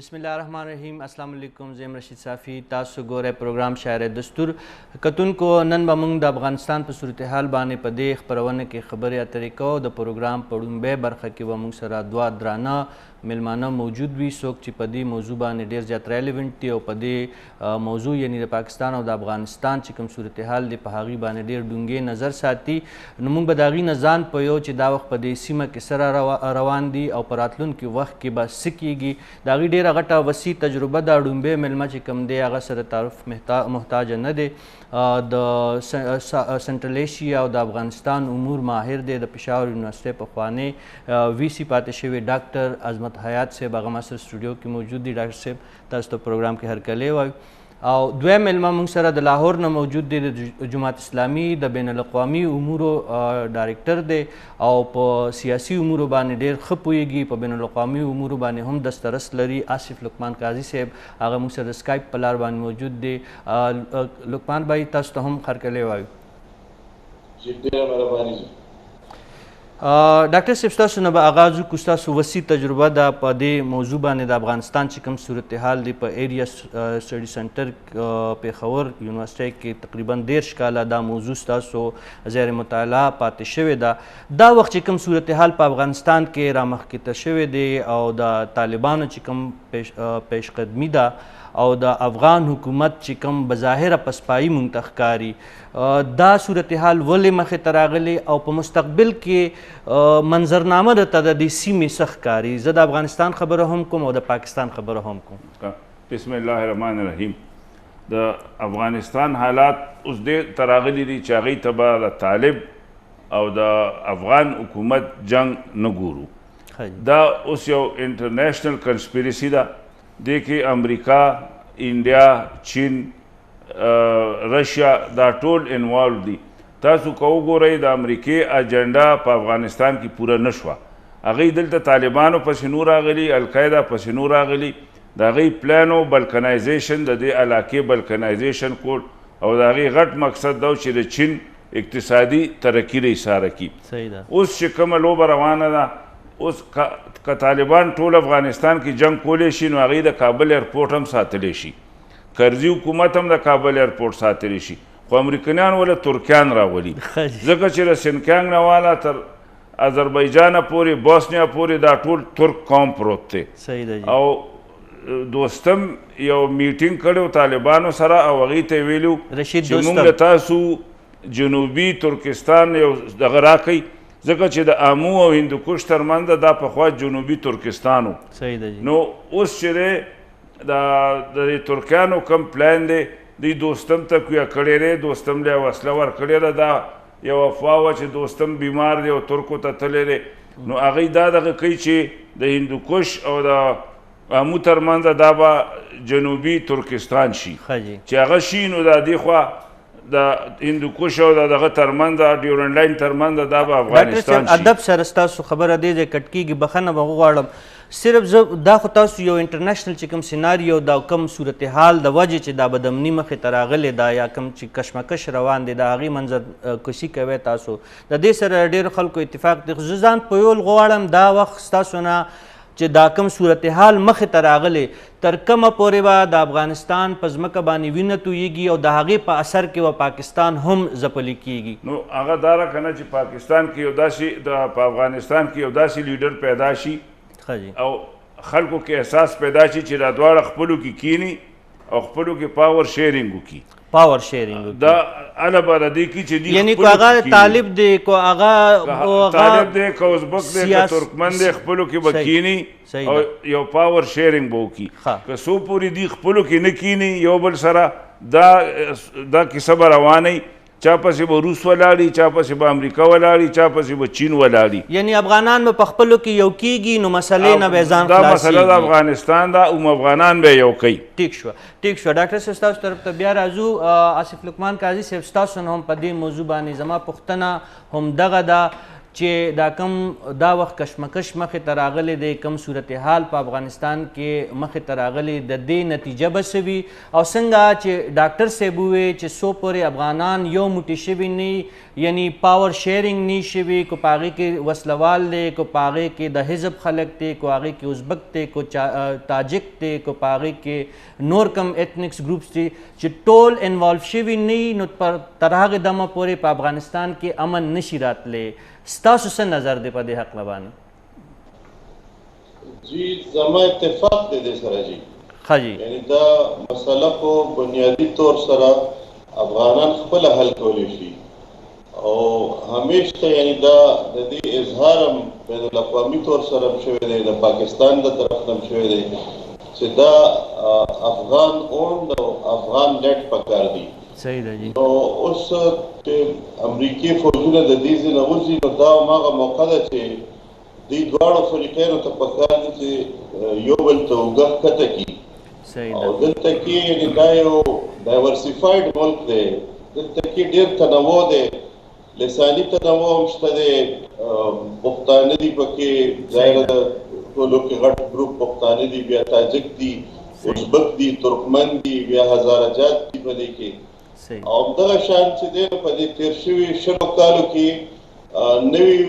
बिस्मिल्लाहिर्रहमानिर्रहीम। अस्सलाम वालेकुम। ज़ेम रशीद साफ़ी तासु गोरे प्रोग्राम शायर दस्तूर कतुन को नन बमंग द अफगानिस्तान पर सूरत हाल बाने पदे खबरवन के खबर या तरीक़ो द प्रोग्राम पढ़ुंबे बरख के वमंग सरा दुआ द्राना मेलमाना मौजूद भी सोक ची पदी मौजू बाने ढेर ज़्यादा रेलिवेंट थी और पदे मौजू यानी द पाकिस्तान और द अफगानिस्तान चिकम सूरत हाल दे पहाड़ी बाने ढेर डूंगे नज़र साथी नमुंग बदागी नजान पयो ची दावक पदे सीमा के सरा रवान दी और परातलुन के वक्त के बाद सिकीगी दागी ढेर गटा वसी तजुर्बा दा डूंबे मेलमा चिकम दे आगा सर तारुफ मोहताज न दे द सेंट्रल एशिया और द अफगानिस्तान उमूर माहिर दे द पेशावर यूनिवर्सिटी पखवाने वीसी पाते शेवे डॉक्टर अजमत हयात से बागा मास्टर स्टूडियो की मौजूद दी डॉक्टर साहब तस तो प्रोग्राम के हर कले वायु और दुआ मेलमा मुंग सरा द लाहौर न मौजूद दे जुमात इस्लामी द बैन अल-अक़वामी उमूरो डायरेक्टर दे और प सियासी उमूरो बाने ढेर खपुएगी प बैन अल-अक़वामी उमूरो बाने हम दस्तरस लरी आसिफ लुकमान काजी साहब आगा मुंग सरा स्काइप पलार बाने मौजूद दे लुकमान भाई तस तो हम खर कले वायु डॉक्टर साहब सुनब आगाज़ कुस्ता सुवसी तजुर्बा दा पदे मौजूबा ने द अफगानिस्तान चिकम सूरत हाल दे प एरिया स्टडी सेंटर पे खबर यूनिवर्सिटी के तकरीबन 1.5 काला दा मौजू सो ज़ैर मुताला पाते शवे दा वक्त चिकम सूरत हाल प अफगानिस्तान के रामख के तशवे दे और द तालिबान चिकम पेशकदमी दा और द अफ़गान हुकूमत चिकम बज़ाहिर पसपाई मुंतखकारी दा सूरत हाल वले मखे तरागले और प मुस्तकबिल के मंजरनामा रहता दी सीमे सखकारी जद अफगानिस्तान खबर हम कुम और द पाकिस्तान खबर हम कुम। बिस्मिल्लाहिर्रहमानिर्रहीम। द अफगानिस्तान हालात उस दे तरागली दी चागी तबा द तालिब और द अफ़गान हुकूमत जंग न गुरु दा उस यो इंटरनेशनल कंस्पिरेसी दा देखिए अमेरिका इंडिया चीन रशिया दा टोल इन्वॉल्व दी तासु को गोरई द अमेरिकी एजेंडा प अफगानिस्तान की पूरा नशवा अगई दलता तालिबान पसनूर आगली अलकायदा पसनूर आगली दागी प्लानो बल्कनाइजेशन द दे इलाके बल्कनाइजेशन कोड और दागी गट मकसद दो चिर चीन इक्तिसादी तरक्की रे इशारा की उस शिकम लो रवाना दा उस का तालिबान टोल अफगानिस्तान की जंग कोले शी नवागी द काबल एयरपोर्ट हम सातले शी कर्जी हुकूमत हम द काबल एयरपोर्ट सातले शी को अमरीकनान वाला तुर्कियान रावली जगह चिर सिनक्यांग नवाला तर अजरबैजान पूरी बोस्निया पूरी दा टोल तुर्क कौम प्रोते और दोस्तम यो मीटिंग करो तालिबानो सरा और वगी ते वेलू मुंग तासु जनूबी तुर्किस्तान यो दगरा कई जगह च द आमू और हिंदुकुश तरमंद दा पखवा जनूबी तुर्किस्तानो नो उस चिरे द तुर्कियानो कम प्लान दे दी दोस्तम तक या कड़े रे दोस्तम ले वसला वर कड़े दा या अफवाह च दोस्तम बीमार दे और तुर्को तले रे नो आगई दा कई चे द हिंदुकुश और द आमू तरमंद दा बा जनूबी तुर्किस्तान शी च शी नो दा देखवा द हिंदुकुश और द तरमंद ड्यूरन लाइन तरमंद दा अफगानिस्तान अदब सरस्ता सु खबर दे जे कटकी की बखन बगवाड़म सिर्फ जब दा खतासु यो इंटरनेशनल चिकम सिनारियो दा कम सूरत हाल द वजह च दा बदमनी मखे तरागले दा या कम च कशमकश रवान दे दा आगी मंजर कुशी कवे तासु द दे सर ढेर खलको इत्तेफाक द जुजान पयोल गवाड़म दा वक्त तासुना च दा कम सूरत हाल मखे तरागले तरकम पोरेबा द अफगानिस्तान पजमका बानी विनतु येगी और दहागे पा असर के व पाकिस्तान हम जपली कीगी नो आगा दारा कना च पाकिस्तान की उदासी द अफगानिस्तान की उदासी लीडर पैदाशी और खलको के एहसास पैदाशी च रादवार खपलू की कीनी और खपलू के पावर शेयरिंग की दा अला बरदी की च यानी को आगा तालिब दे को आगा तालिब दे को उज़बक दे को तुर्कमन दे खपलू की बकीनी और यो पावर शेयरिंग बो की के सो पूरी दी खपलू की नकीनी यो बल सरा दा की सब रवानी चापा से वो रूस वलाड़ी चापा से वो अमेरिका वलाड़ी चापा से वो चीन वलाड़ी यानी अफगानान में पखपलो की यौकीगी नो मसले न बेजान दा मसला दा अफगानिस्तान दा अफगानान बे यौकी ठीक शो डॉक्टर साहब तरफ तबिया राजू आसिफ लुकमान काजी साहब स्टासन हम पदी मौजूबानी जमा पुख्तना हम दगा दा چې دا کم دا وخت کشمکش مخې ته راغلی دی کم صورتحال په افغانستان کې مخې ته راغلی د دې نتیجه به څه وي او څنګه چې ډاکټر صاحب وویل چې څو پورې افغانان یو موټی شوي نه یعنی پاور شیرینګ نه شوي کو په هغې کې وسلوال دی کو په هغې کې د حزب خلک دی کو هغې کې ازبک دی کو تاجک دی کو په هغې کې نور کم ایتنکس گروپس دي چې ټول انوالو شوي نه نو تر هغې دمه پورې په افغانستان کې امن نشي راتلی ستاسو څه نظر دی په دې هکله باندې؟ جی زما اتفاق دی دې سره جی ښه جی یعنی دا مسله په بنیادي طور سره افغانان خپله حل کولی شي او همیشه یعنی دا د دې اظهار هم بین الاقوامي طور سره هم شوی دی د پاکستان د طرف نه هم شوی دی چې دا افغان اوند او افغان لیډ پکار دي صحیح ده جی نو اوس چې امریکایي فوجونه د دې ځای نه وځي نو دا هماغه موقع ده چې دې دواړو فریقینو ته پکار دي چې یو بل ته اوږه ښکته کړي او دلته کې یعنې دا یو ډایورسیفاید ملک دی دلته کې ډېر تنوع دی لساني تنوع هم شته دی پښتانه دي پکې ظاهره ده ټولو کې غټ ګروپ پښتانه دي بیا تاجک دي ازبک دي ترکمن دي بیا هزارجات دي په دې کې او دغه شان چې دی په دې تېر شوي شلو کالو کې نوي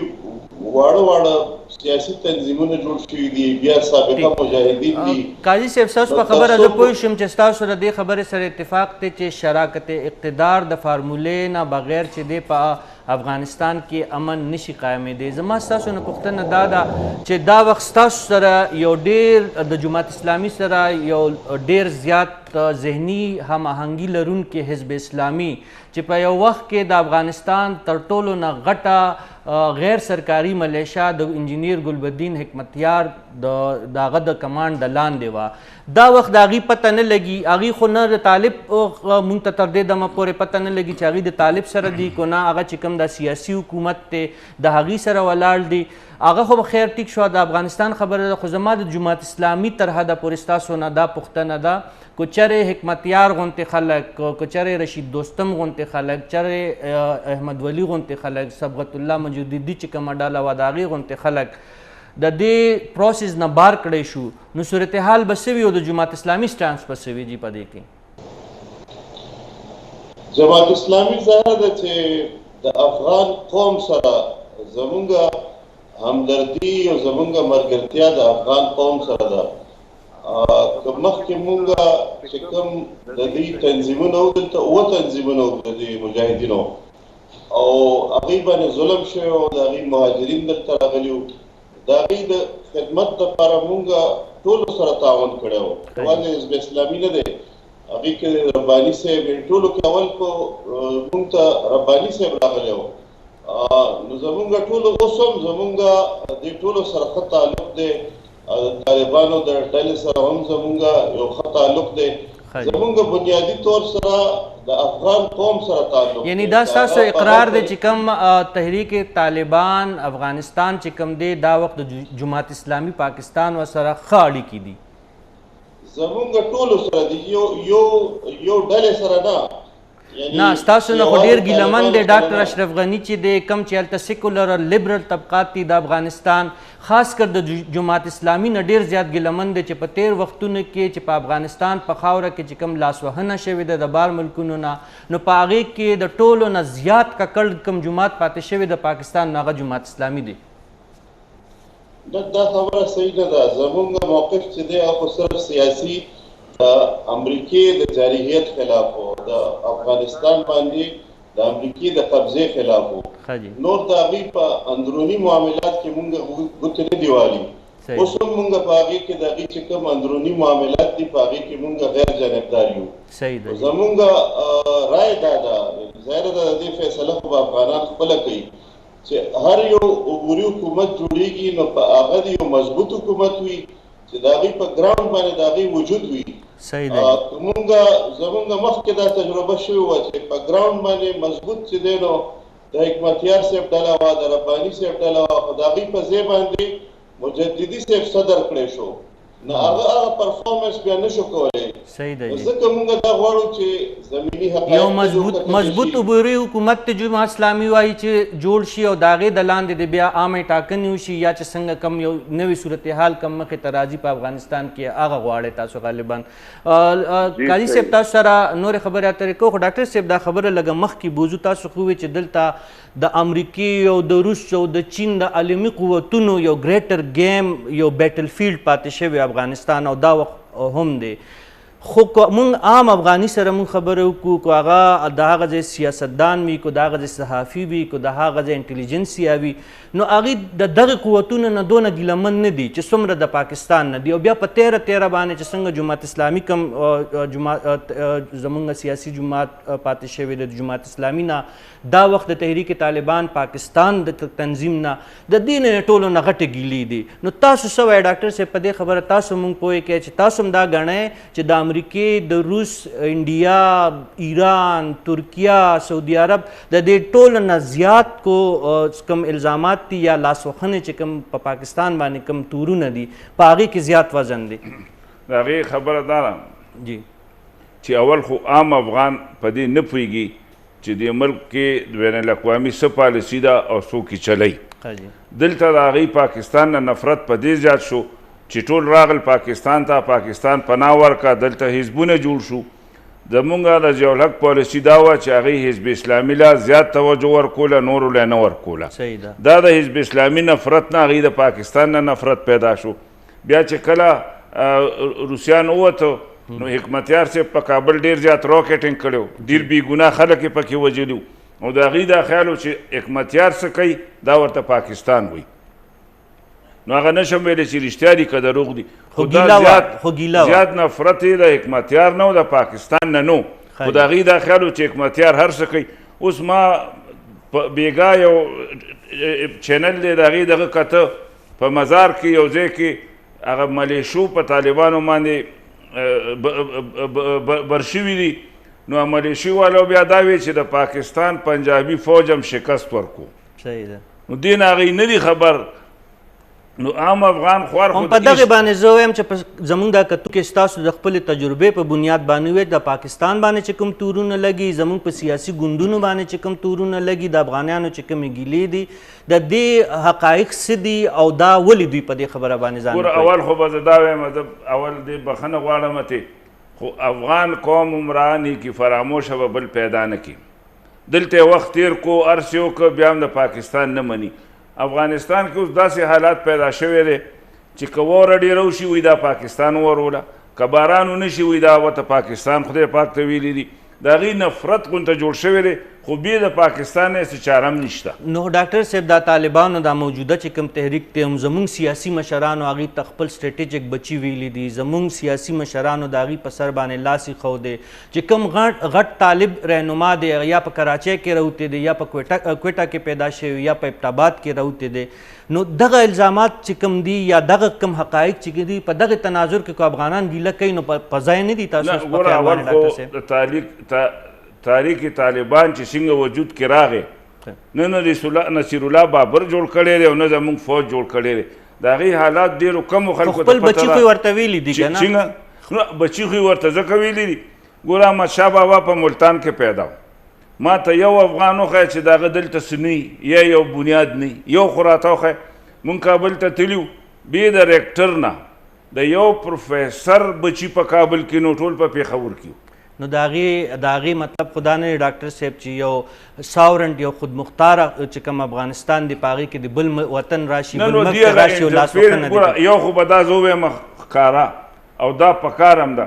واړه سیاسي تنظیمونه جوړ شوي دي بیا سابقه مجاهدین دي قاضي صاحب ستاسو په خبره زه پوه شم چې ستاسو د دې خبرې سره اتفاق دی چې شراکت اقتدار د فارمولې نه بغیر چې دی په افغانستان کې امن نشي قایمېدی زما ستاسو نه پوښتنه دا ده چې دا وخت ستاسو سره یو ډېر د جماعت اسلامي سره یو ډېر زیات ذهني هماهنګي لرونکي حزب اسلامي چې په یو وخت کې د افغانستان تر ټولو نه غټه غیر سرکاري ملیشا د انجینیر ګلبدین حکمتیار د هغه د کمانډ د لاندې وه دا وخت د هغې پته نه لګي هغې خو نه د طالب مونږ ته تر دې دمه پورې پته نه لګي چې هغې د طالب سره دي که نه هغه چې کوم دا سیاسي حکومت دی د هغې سره ولاړ دي هغه خو به خیر ټیک شوه د افغانستان خبره ده خو زما د جماعت اسلامي تر حده پورې ستاسو نه دا پوښتنه ده که چرې حکمتیار غوندې خلک که چرې رشید دوستم غوندې خلک چرې احمد ولی غوندې خلک صبغت الله مجددي چې کومه ډله وه د هغې غوندې خلک د دې پروسس نه بار کړی شو نو صورتحال به څه وي او د جماعت اسلامي سټانس به څه وي جي په دې کې جماعت اسلامي ظاهره ده چې د افغان قوم سره زمونږ همدردي او زمونږ ملګرتیا د افغان قوم سره ده که مخکې مونږ چې کوم د دې تنظیمونه وو دلته اووه تنظیمونه وو د دې مجاهدینو او هغوی باندې ظلم شوی و د هغوی مهاجرین دلته راغلي وو د هغوی د خدمت دپاره مونږ ټولو سره تعاون کړی و یوازې حزب اسلامي نه دی هغوی کې رباني صاحب ټولو کې اول کو مونږ ته رباني صاحب راغلی و نو زمونږ ټولو اوس هم زمونږ دې ټولو سره ښه تعلق دی طالبانو د ډلې سره هم زمونږ یو ښه تعلق دی زمونږ بنیادي طور سره د افغان قوم سره تعلق یعنی دا ستاسو اقرار دی چې کوم تحریک طالبان افغانستان چې کوم دی دا وخت د جماعت اسلامي پاکستان ورسره ښه اړیکې دي زمونږ ټولو سره دي یو ډلې سره نه نه ستاسو نه خو ډېر ګیلمن دی ډاکټر اشرف غني چې دی کم چې هلته سیکولر او لیبرل طبقات دي د افغانستان خاص کر د جماعت اسلامي نه ډېر زیات ګیلمن دی چې په تیر وختونو کې چې په افغانستان په خاوره کې چې کوم لاسوهنه شوې ده د بار ملکونو نه نو په هغې کې د ټولو نه زیات ککړ کوم جماعت پاتې شوی د پاکستان نو هغه جماعت اسلامي دی دا خبره صحیح نه ده زمونږ موقف چې دی هغه صرف سیاسي د امریکې د جارحیت خلاف و د افغانستان باندې د امریکې د قبضې خلاف و نور د هغوی په اندروني معاملات کې مونږ ګوتې نه دي والي اوس هم مونږ په هغې کې د هغوی چې کوم اندروني معاملات دي په هغې کې مونږ غیر جانبدار یو زمونږ رایه دا ده ظاهره ده د دې فیصله خو به افغانان خپله کوي چې هر یو عبوري حکومت جوړیږي نو په هغه د یو مضبوط حکومت وي چې د هغوی په ګراوند باندې د هغوی وجود وي زمونږ مخکې دا تجربه شوې وه چې په ګراوند باندې مضبوط چې دی نو د حکمتیار صاحب ډله وه د رباني صاحب ډله وه خو د هغوی په ځای باندې مجددي صاحب صدر کړی شو نو هغه پرفارمنس بیا نشو کولی. صحیح ده جی. ځکه موږ دا غواړو چې زمینی حقایق یو مضبوط عبوري حکومت ته جمهوریت اسلامي وایي چې جوړ شي او د هغې د لاندې د بیا عامې ټاکنې وشي یا چې څنګه کم یو نوې صورتحال کم مخې ته راځي په افغانستان کې هغه غواړئ تاسو غالبا. قاضي صاحب تاسو سره نورې خبرې اترې کوو خو ډاکټر صاحب دا خبره لږه مخکې بوځو تاسو خو وایي چې دلته د امریکې او د روس او د چین د عالمي قوتونو یو ګریټر گیم یو بیټل فیلډ پاتې شوی افغانستان او دا وخت هم دی. خو مونږ عام افغاني سره مونږ خبرې وکړو که هغه د هغه ځای سیاستدان وي که د هغه ځای صحافي وي که د هغه ځای انټلیجنسیا وي نو هغې د دغې قوتونو نه دونه ګیلمن نه دي چې څومره د پاکستان نه دي او بیا په تیره باندې چې څنګه جماعت اسلامي کم زمونږ سیاسي جماعت پاتې شوی د جماعت اسلامي نه دا وخت د تحریک طالبان پاکستان د تنظیم نه د دې نه ټولو نه غټې ګیلې دي. نو تاسو څه وایئ ډاکټر صاحب په دې خبره تاسو مونږ پوه کړئ چې تاسو هم دا ګڼئ چې د امریکې د روس انډیا ایران ترکیه سعودي عرب د دې ټولو نه زیات کو کم الزامات دي یا لاسوهنې چې کوم په پاکستان باندې کوم تورونه دي په هغې کې زیات وزن دی. د هغې خبره دا ده جی چې اول خو عام افغان په دې نه پوهېږي چې د ملک کې د بین الاقوامي څه پالیسي ده او څوک یې چلی. دلته د هغې پاکستان نه نفرت په دې زیات شو چې ټول راغل پاکستان ته پاکستان پناه ورکړه دلته حزبونه جوړ شو. زمونږ د ضیاء الحق پالیسي دا وه چې هغې حزب اسلامي لا زیات توجه ورکوله نورو لا نه ورکوله. دا د حزب اسلامي نفرت نه هغې د پاکستان نه نفرت پیدا شو. بیا چې کله روسیان ووتو نو حکمتیار صاحب په کابل ډېر زیات راکټینګ کړی ډېر بېګناه خلک یې پکې وژلي او د هغې دا خیال و چې حکمتیار څه کوي دا ورته پاکستان وایي. نو هغه نشم ویلی چې رښتیا دي که دروغ دي خو دا زیات نفرت یې د حکمتیار نه و د پاکستان نه نو خو د هغې دا خیال و چې حکمتیار هر څه کوي. اوس ما په بېګا یو چینل دی د هغې دغه کته په مزار کې یو ځای کې هغه ملیشو په طالبانو باندې برشوي دي نو ملیشي والو بیا دا وی چې د پاکستان پنجابي فوج هم شکست ورکو. نو دې نه هغوی نه دي خبر. نو عام افغان خوار خو په دغې باندې زه وایم چې زموږ دا کتو کې ستاسو د خپلې تجربې په بنیاد باندې وایي د پاکستان باندې چې کوم تورونه لګي زموږ په سیاسي ګوندونو باندې چې کوم تورونه لګي د افغانیانو چې کومې ګیلې دي د دې حقایق څه دي او دا ولې دوی په دې خبره باندې ځان ګوره اول خو به زه دا وایم اول دې بخښنه غواړم اتې خو افغان قوم عمرانی کې فراموشه به بل پیدا نه کړي. دلته وخت تیر کو عرص یې وکړه بیا هم د پاکستان نه مني. افغانستان کې اوس داسې حالات پیدا شوی دی چې که وره ډېره وشي وایي دا پاکستان وروله که باران ونه شي وایي دا ورته پاکستان خدای پاک ته ویلي دي. د هغې نفرت غونته جوړ شوی دی خو بیا د پاکستان نه هېڅ چاره هم نشته. نو ډاکټر صاحب دا طالبانو دا موجوده چې کوم تحریک دی هم زموږ سیاسي مشرانو هغې ته خپل سټریټیجک بچي ویلي دي زموږ سیاسي مشرانو د هغې په سر باندې لاس ایښودی چې کوم غټ طالب رهنما دی یا په کراچۍ کې راوتی دی یا په کویټه کې پیدا شوی یا په ابټاباد کې راوتی دی. نو دغه الزامات چې کوم دي یا دغه کوم حقایق چې دي په دغه تناظر کې کو افغانان ګیله کوي نو په ځای نه دي تاسو په خیال باندې ډاکټر صاحب تاریخ طالبان چې څنګه وجود کې راغی نه نصیر الله بابر جوړ کړی دی او نه زموږ فوج جوړ کړی دی. د هغې حالات ډېرو کمو خلکو ته خپل بچي خو یې ورته ویلي دي که نه څنګه بچي خو یې ورته ځکه ویلي دي. ګوره احمدشاه بابا په ملتان کې پیدا و ما ته یو افغان وښیه چې د هغه دلته څه نه یا یو بنیاد نه یو خو راته وښیه مونږ کابل ته تللي وو بې د ریکټر نه د یو پروفیسر بچي په کابل کې نو ټول په پېښور کې نو د هغې مطلب خو دا نه دی ډاکټر صاحب چې یو ساورنټ یو خودمختاره چې کوم افغانستان دی په هغې کې د بل وطن راشي بل ملک ته راشي او لاسوهنه دي. یو خو به دا زه ووایم ښکاره او دا پکار هم ده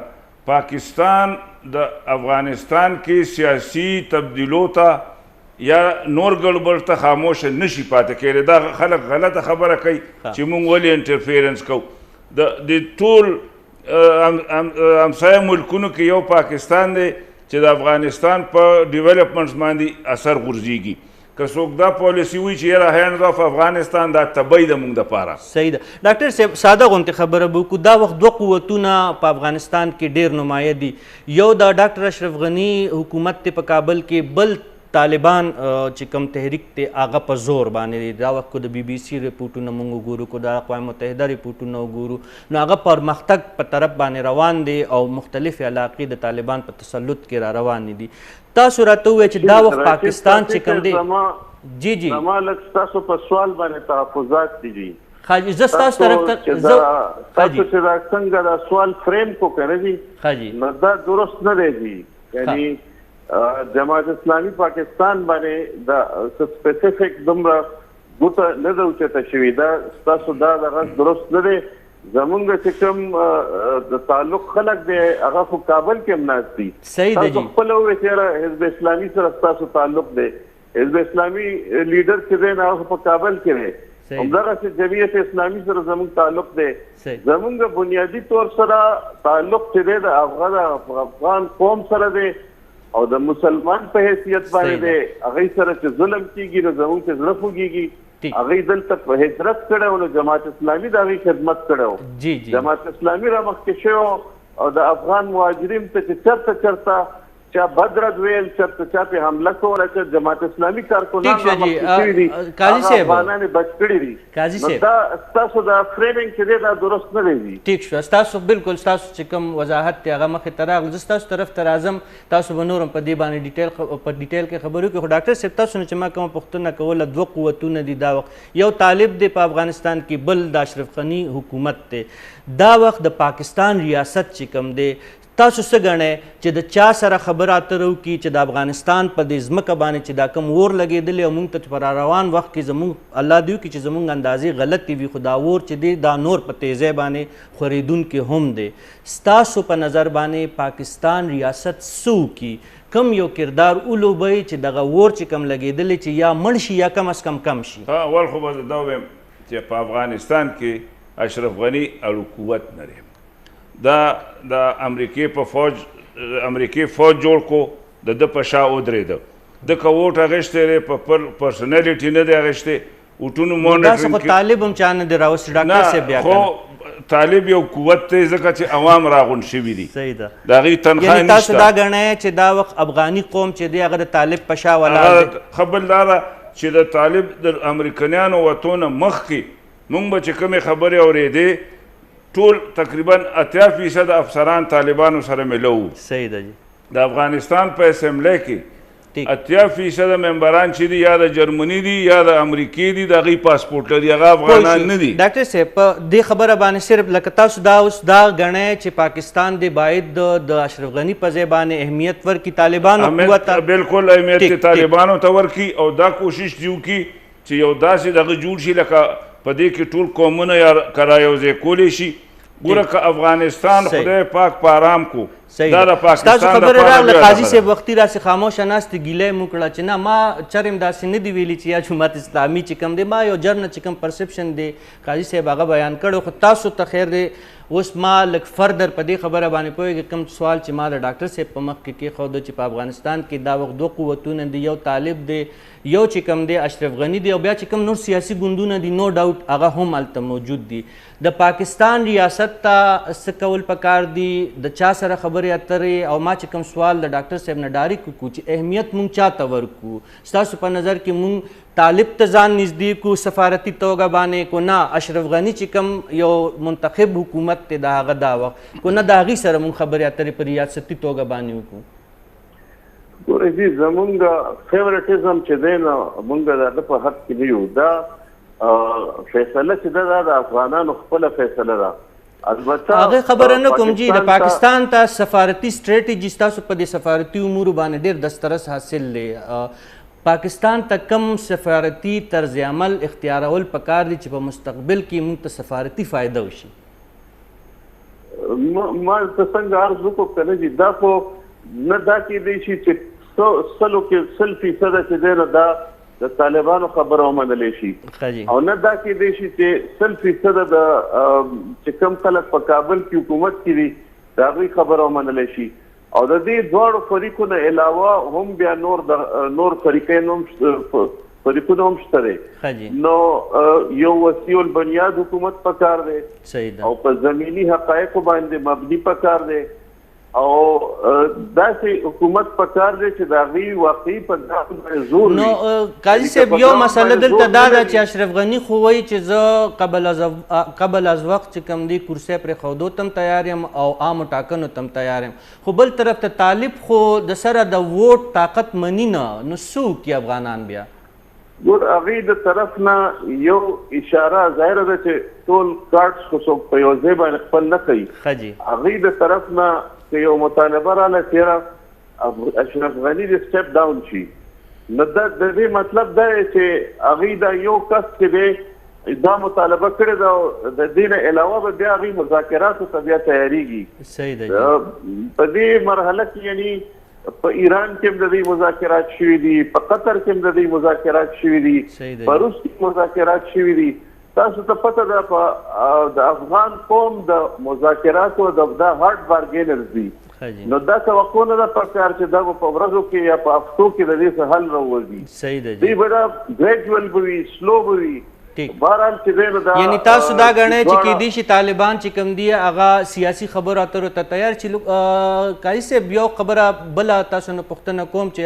پاکستان د افغانستان کې سیاسي تبدیلو ته یا نور ګړبړ ته خاموشه نشي پاتې کېدی. دا خلک غلطه خبره کوي چې موږ ولې انټرفیرنس کوو. د ټول همسایه ملکونو کې یو پاکستان دی چې د افغانستان په ډیولپمنټس باندې اثر غورځېږي. که څوک دا پالیسي وایي چې یاره هینډز اف افغانستان دا تبۍ د موږ دپاره. صحیح ده ډاکټر صاحب ساده غوندې خبره به وکړو. دا وخت دوه قوتونه په افغانستان کې ډېر نمایه دي. یو د ډاکټر اشرف غني حکومت دی په کابل کې بل طالبان چې کوم تحریک دی هغه په زور باندې دی. دا وخت د BBC ریپورټونه موږ وګورو، کو د اقوام متحده ریپورټونه وګورو، نو هغه پرمختګ په طرف باندې روان دی او مختلفې علاقې د طالبان په تسلط کې را روان دي. تاسو راته ووایئ چې دا وخت پاکستان چې کوم دی جی زما لږ ستاسو په سوال باندې تحفظات دي. خاجي زه ستاسو طرف ته تاسو چې دا څنګه دا سوال فریم کو کړی دي خاجي نو دا درست نه دی. یعنی جماعت اسلامي پاکستان باندې دا سپیسیفیک دومره ګوته نه ده اوچته شوې. دا ستاسو دا دغه درست نه دی. زمونږ چې کوم د تعلق خلک دی هغه خو کابل کې هم ناست دي. صحیح دی. تاسو خپله ووایئ چې حزب اسلامي سره ستاسو تعلق دی. حزب اسلامي لیډر چې دی نو هغه په کابل کې دی. همدغسې جمعیت اسلامي سره زموږ تعلق دی. زموږ بنیادي طور سره تعلق چې دی د افغان قوم سره دی او د مسلمان په حیثیت باندې دی. هغوی سره چې ظلم کېږي نو زموږ چې زړه خوږېږي. هغوی دلته په هجرت کړی و نو جماعت اسلامي د هغوی خدمت کړی و. جماعت اسلامي رامخکې شوی او د افغان مهاجرین ته چې چرته چا بدرد ویل چرته چا په حمله کوله چې جماعت اسلامي کارکنان رامخکې شوي دي هغه افغانان یې بچ کړي دي. نو دا ستاسو دا فریمینګ چې دی دا درست نه دی. ټیک شو. ستاسو بالکل ستاسو چې کوم وضاحت دی هغه مخې ته راغلی. زه ستاسو طرف ته راځم، تاسو به نور هم په دې باندې په ډیټیل کې خبرې وکړو. خو ډاکټر صاحب تاسو نه چې ما کومه پوښتنه کوله، دوه قوتونه دي دا وخت. یو طالب دی په افغانستان کې، بل د اشرف غني حکومت دی. دا وخت د پاکستان ریاست چې کوم دی تاسو څه ګڼئ چې د چا سره خبرې اترې وکړي چې د افغانستان په دې ځمکه باندې چې دا کوم اور لګېدلی او موږ ته په راروان وخت کې زموږ الله دې وکړي چې زموږ اندازې غلطې وي، خو دا اور چې دی دا نور په تیزۍ باندې خورېدونکی هم دی. ستاسو په نظر باندې پاکستان ریاست څه وکړي؟ کم یو کردار ولوبئ چې دغه اور چې کم لګېدلی چې یا مړ شي یا کم از کم شي؟ اول خو به زه دا ووایم چې په افغانستان کې اشرف غني اړو قوت نه دی. دا د امریکې فوج جوړ کو، د ده په شا ودرېده. ده که ووټ اخیستی دی په پرسنالټي نه دی اخیستی، ووټونو داسې خو طالب هم چا نه دی راوستی. ډاکټر صاحب بیا خو طالب یو قوت دی ځکه چې عوام راغونډ شوي دي. صحیح ده. د هغوی تنخوا یعنې تاسو دا ګڼئ چې دا وخت افغاني قوم چې دی هغه د طالب په شا ولاړ دی؟ ښه بل دا ده چې د طالب د امریکنیانو وتو نه مخکې موږ به چې کومې خبرې اورېدې ټول تقریبا 80% افسران طالبانو سره ملو. صحیح ده جی. د افغانستان په اسمبلی کې 80% ممبران چې دي یا د جرمني دي یا د امریکې دي، د هغوی پاسپورټ لري، هغه افغانان نه دي. ډاکټر صاحب په دې خبره باندې صرف لکه تاسو دا اوس دا ګڼئ چې پاکستان دی باید د اشرف غني په ځای باندې اهمیت ورکړي، طالبانو قوت ته بالکل اهمیت طالبانو ته ورکړي او دا کوشش دي وکړي چې یو داسې دغه جوړ شي لکه په دې کې ټول قومونه یا که رایوځای کولی شي. ګوره که افغانستان خدای پاک په آرام کو دا د پاکستان ستاسو خبرې راغله قاضي صاحب وختي راسې خاموشه ناستې ګیله یې مو کړه چې نه ما چرم داسې نه دي ویلي چې یا جماعت اسلامي چې کوم دی ما یو جرنه چې کوم پرسپشن دی قاضي صاحب هغه بیان کړی. خو تاسو ته خیر دی اوس ما لږ فردر په دې خبره باندې پوهېږي کوم سوال چې ما د ډاکټر صاحب په مخ کې کېښوده چې په افغانستان کې دا وخت دوه قوتونه دي، یو طالب دی، یو چې کوم دی اشرف غني دی، او بیا چې کوم نور سیاسي ګوندونه دي نو ډاوټ هغه هم هلته موجود دي. د پاکستان ریاست ته څه کول پکار دي؟ د چا سره خبرې اترې؟ او ما چې کوم سوال د ډاکټر صاحب نه ډایرکټ وکړو چې اهمیت مونږ چا ته ورکړو؟ ستاسو په نظر کې مونږ طالب ته ځان نږدې کړو سفارتي توګه باندې، کو نه اشرف غني چې کوم یو منتخب حکومت دی د هغه دا وخت، کو نه د هغوی سره مونږ خبرې اترې په ریاستي توګه باندې وکړو؟ ګورئ جي زمونږ فیورټیزم چې دی نو مونږ د هغه په حق کې نه یو. دا فیصله چې ده دا د افغانانو خپله فیصله ده. هغه خبره نه کوم جی د پاکستان ته سفارتي سټریټیجي ستاسو په دې سفارتي امورو باندې ډېر دسترس حاصل دی. پاکستان ته کم سفارتي طرز عمل اختیارول پکار دي چې په مستقبل کې موږ ته سفارتي فایده وشي؟ ما ته څنګه عرض وکړو که نه جي دا خو نه دا کېدی شي چې سلو کې 100% چې دی نو دا د طالبانو خبره ومنلی شي او نه دا کېدی شي چې 100% د چې کوم خلک په کابل کې حکومت کې دي د هغوی خبره ومنلی شي. او د دې دواړو فریقونو علاوه هم بیا نور فریقونه هم شته دی. نو یو وسیع البنیاد حکومت پکار دی او په زمینی حقایقو باندې مبني پکار دی او داسې حکومت پکار دی چې د هغوی واقعي په دغه باندې زور وي. نو قاضي صاحب یو مسله دلته دا ده چې اشرف غني خو وایي چې زه قبل از وخت چې کوم دی کرسۍ پرېښودو ته هم تیار یم او عامو ټاکنو ته هم تیار یم، خو بل طرف ته طالب خو د سره د ووټ طاقت مني نه، نو څه وکړي افغانان بیا؟ ګور هغوی د طرف نه یو اشاره ظاهره ده چې ټول کارټس خو څوک په یو ځای باندې خپل نه کوي. هغوی د طرف نه که یو مطالبه راله چې اشرف غني د سټپ ډاون شي، نو د دې مطلب دا دی چې هغوی دا یو کس چې دی دا مطالبه کړې ده او د دې نه علاوه به بیا هغوی مذاکراتو ته بیا تیارېږي. صحیح ده. په دې مرحله کې یعنی په ایران کې هم د دې مذاکرات شوي دي، په قطر کې هم د دې مذاکرات شوي دي، په روس کې مذاکرات شوي دي. تاسو ته پته ده د افغان قوم د مذاکراتو دا هارډ بارګینرز دي، نو دا توقع نه ده پکار چې دا په ورځو کې یا په هفتو کې د دې څه حل راوځي. دوی به دا ګریجوال به وي، سلو به وي. یعنی تاسو دا ګڼئ چې کیدای شي طالبان چې کوم دي هغه سیاسي خبرو اترو ته تیار چې قاضي صاحب یو خبره بله تاسو نه پوښتنه کوم چې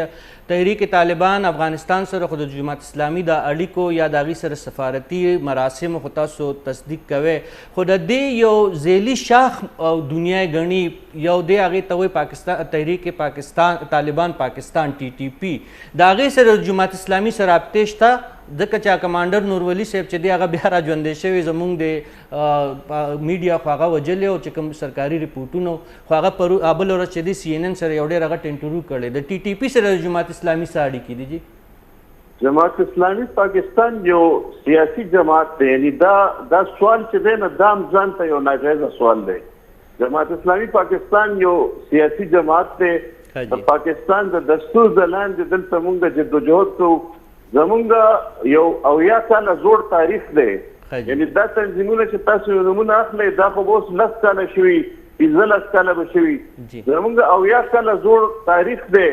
تحریک طالبان افغانستان سره خو د جماعت اسلامي د اړیکو یا د هغې سره سفارتي مراسمو خو تاسو تصدیق کوئ، خو د دې یو ذیلي شاخ او دنیا یې ګڼي، یو دی هغې ته وایي پاکستان تحریک پاکستان طالبان پاکستان TTP، د هغې سره د جماعت اسلامي سره رابطې شته؟ ځکه چې کمانډر نورولي صاحب چې دی هغه بیا را ژوندی شوی زموږ د میډیا خو هغه وجلی او چې کوم سرکاري ریپورټونه خو هغه بله ورځ چې دی CNN سره یو ډېر هغه انټرویو کړی د TTP سره د جماعت اسلامي څه اړیکې دي جی؟ جماعت اسلامي پاکستان یو سیاسي جماعت دی، یعنی دا سوال چې دی نه دا هم ځان ته یو ناجایزه سوال دی. جماعت اسلامي پاکستان یو سیاسي جماعت دی، د پاکستان د دستور د لاندې دلته موږ جدوجهد کوو. زمونږ یو 80 کاله زوړ تاریخ دی، یعنی دا تنظیمونه چې تاسو یې نومونه اخلئ دا خو به اوس 10 کاله شوي، 15 کاله به شوي. زمونږ 80 کاله زوړ تاریخ دی،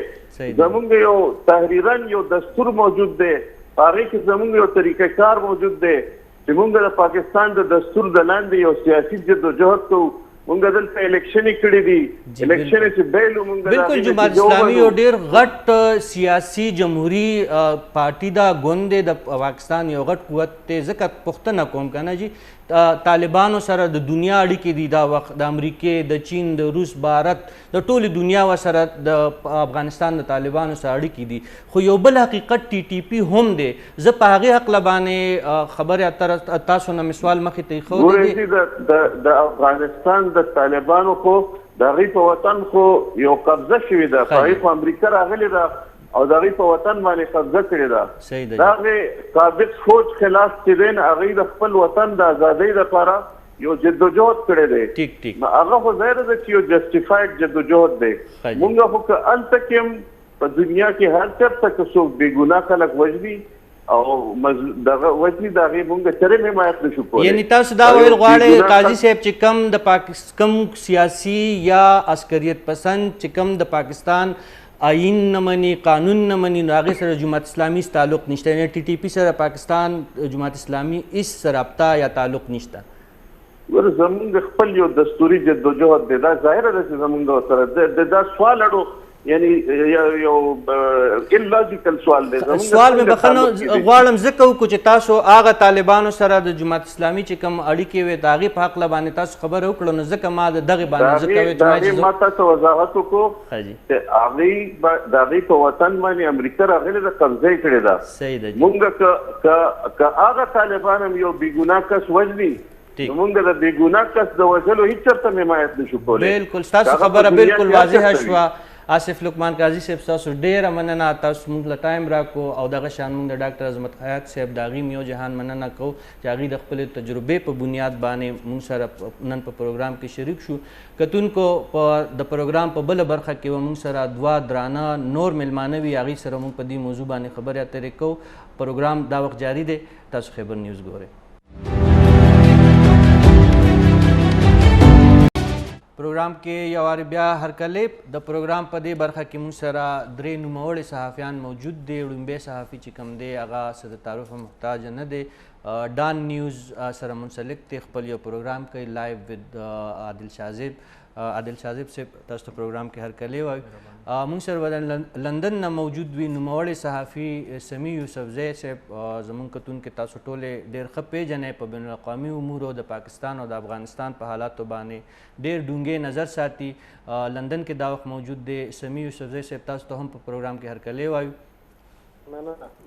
زمونږ یو تحریرن یو دستور موجود دی، په هغې کې زمونږ یو طریقه کار موجود دی چې موږ د پاکستان د دستور د لاندې یو سیاسي جدوجهد کوو. مونږ دلته الیکشنې کړي دي، الیکشنې چې بیلو مونږ بالکل جماعت اسلامي یو ډېر غټ سیاسي جمهوري پارټي ده، ګوند دی د پاکستان یو غټ قوت دی. ځکه پوښتنه کوم که نه جي طالبانو سره د دنیا اړیکې دي دا وخت، د امریکې، د چین، د روس، بھارت، د ټولې دنیا سره د افغانستان د طالبانو سره اړیکې دي. خو یو بل حقیقت TTP هم دی. زه په هغې هکله باندې خبرې اترې تاسو نه مې سوال مخې ته ایښودی د افغانستان د طالبانو خو د هغوی په وطن خو یو قبضه شوې ده، په هغې خو امریکا راغلې ده او د هغوی په وطن باندې قبضه کړې ده. د هغې قابض فوج خلاف چې دی نه هغوی د خپل وطن د ازادۍ لپاره یو جدوجهد کړی دی، نو هغه خو ظاهره ده چې یو جسټیفاید جدوجهد دی. مونږ خو که هلته کې هم په دنیا کې هر چېرته که څوک بېګناه خلک وژني او دغه وجني د هغې مونږ چرې حمایت نشو کولی. یعنی تاسو دا ویل غواړئ قاضي صاحب چې کوم سیاسي یا عسکریت پسند چې کوم د پاکستان آئین نه مني، قانون نه مني، نو هغې سره جماعت اسلامي هېڅ تعلق نشته، یعنی TTP سره پاکستان جماعت اسلامي هېڅ رابطه یا تعلق نشته؟ زمونږ خپل یو دستوري جدوجهد دی، دا ظاهره ده چې زمونږ سره دا سوال اړو یعنی یو انلاجیکل سوال دی. سوال مې بخښنه غواړم ځکه وکړو چې تاسو هغه طالبانو سره د جماعت اسلامي چې کوم اړیکې وې د هغې په هکله باندې تاسو خبره وکړه، نو ځکه ما د دغې باندې ما تاسو وضاحت وکړو چې هغوی د هغوی په وطن باندې امریکا راغلې ده، قبضه یې کړې ده. صحیح ده. مونږ که هغه طالبان هم یو بېګناه کس وژني نو مونږ د بېګناه کس د وژلو هېڅ چېرته حمایت نشو کولی. بلکل ستاسو خبره بلکل واضحه شوه. آصف لقمان قاضي صاحب تاسو ډېره مننه، تاسو موږ له ټایم راکړو او دغه شان موږ د ډاکټر عظمت خیاط صاحب د هغې یو جهان مننه کوو چې هغوی د خپلې تجربې په بنیاد باندې موږ سره نن په پروګرام کې شریک شو. کتونکو د پروګرام په بله برخه کې به موږ سره دوه درانه نور میلمانه وي، هغوی سره موږ په دې موضوع باندې خبرې اترې کوو. پروګرام دا وخت جاري دی، تاسو خیبر نیوز ګورئ. پروګرام کې یو وارې بیا هرکلی. د پروګرام په دې برخه کې موږ سره درې نوموړي صحافیان موجود دي. وړومبی صحافي چې کوم دی هغه څه د تعارف محتاج نه دی، ډان نیوز سره منسلک دی، خپل یو پروګرام کوي لایو ود عادل شاه زیب. عادل شاذب صاحب تاسو ته پروګرام کې هرکلی وایو موږ سره به لندن نه موجود وي نوموړی صحافي سمیع یوسفزی صاحب زموږ کتون کې تاسو ټولې ډېر ښه پیژنئ په بین الاقوامي امورو د پاکستان او د افغانستان په حالاتو باندې ډېر ډونګې نظر ساتي لندن کې دا وخت موجود دی سمیع یوسفزی صاحب تاسو ته هم په پروګرام کې هرکلی وایو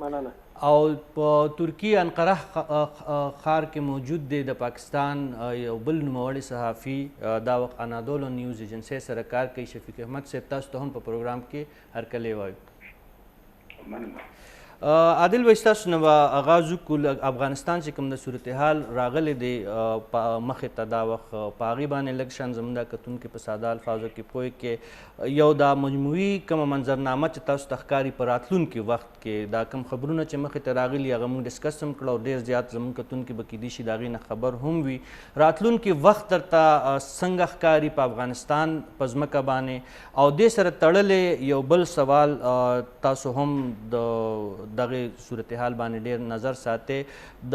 مننه او په ترکی انقره ښار کې موجود دی د پاکستان یو بل نوموړی صحافي دا وخت انادولو نیوز ایجنسۍ سره کار کوي شفیق احمد صاحب تاسو ته هم په پروګرام کې هرکلی وایو عادل وایي ستاسو نه به آغاز وکړو افغانستان چې کوم د صورتحال راغلی دی مخې ته دا وخت په هغې باندې لږ شان زموږ دا کتونکي په ساده الفاظو کې پوه کې یو دا مجموعي کومه منظرنامه چې تاسو ته ښکاري په راتلونکي وخت کې دا کوم خبرونه چې مخې ته راغلي هغه موږ ډسکس هم کړه او ډېر زیات زموږ کتونکي به کیدای شي د هغې نه خبر هم وي راتلونکي وخت درته څنګه ښکاري په افغانستان په ځمکه باندې او دې سره تړلی یو بل سوال تاسو هم د دغه صورتحال باندې ډېر نظر ساتي د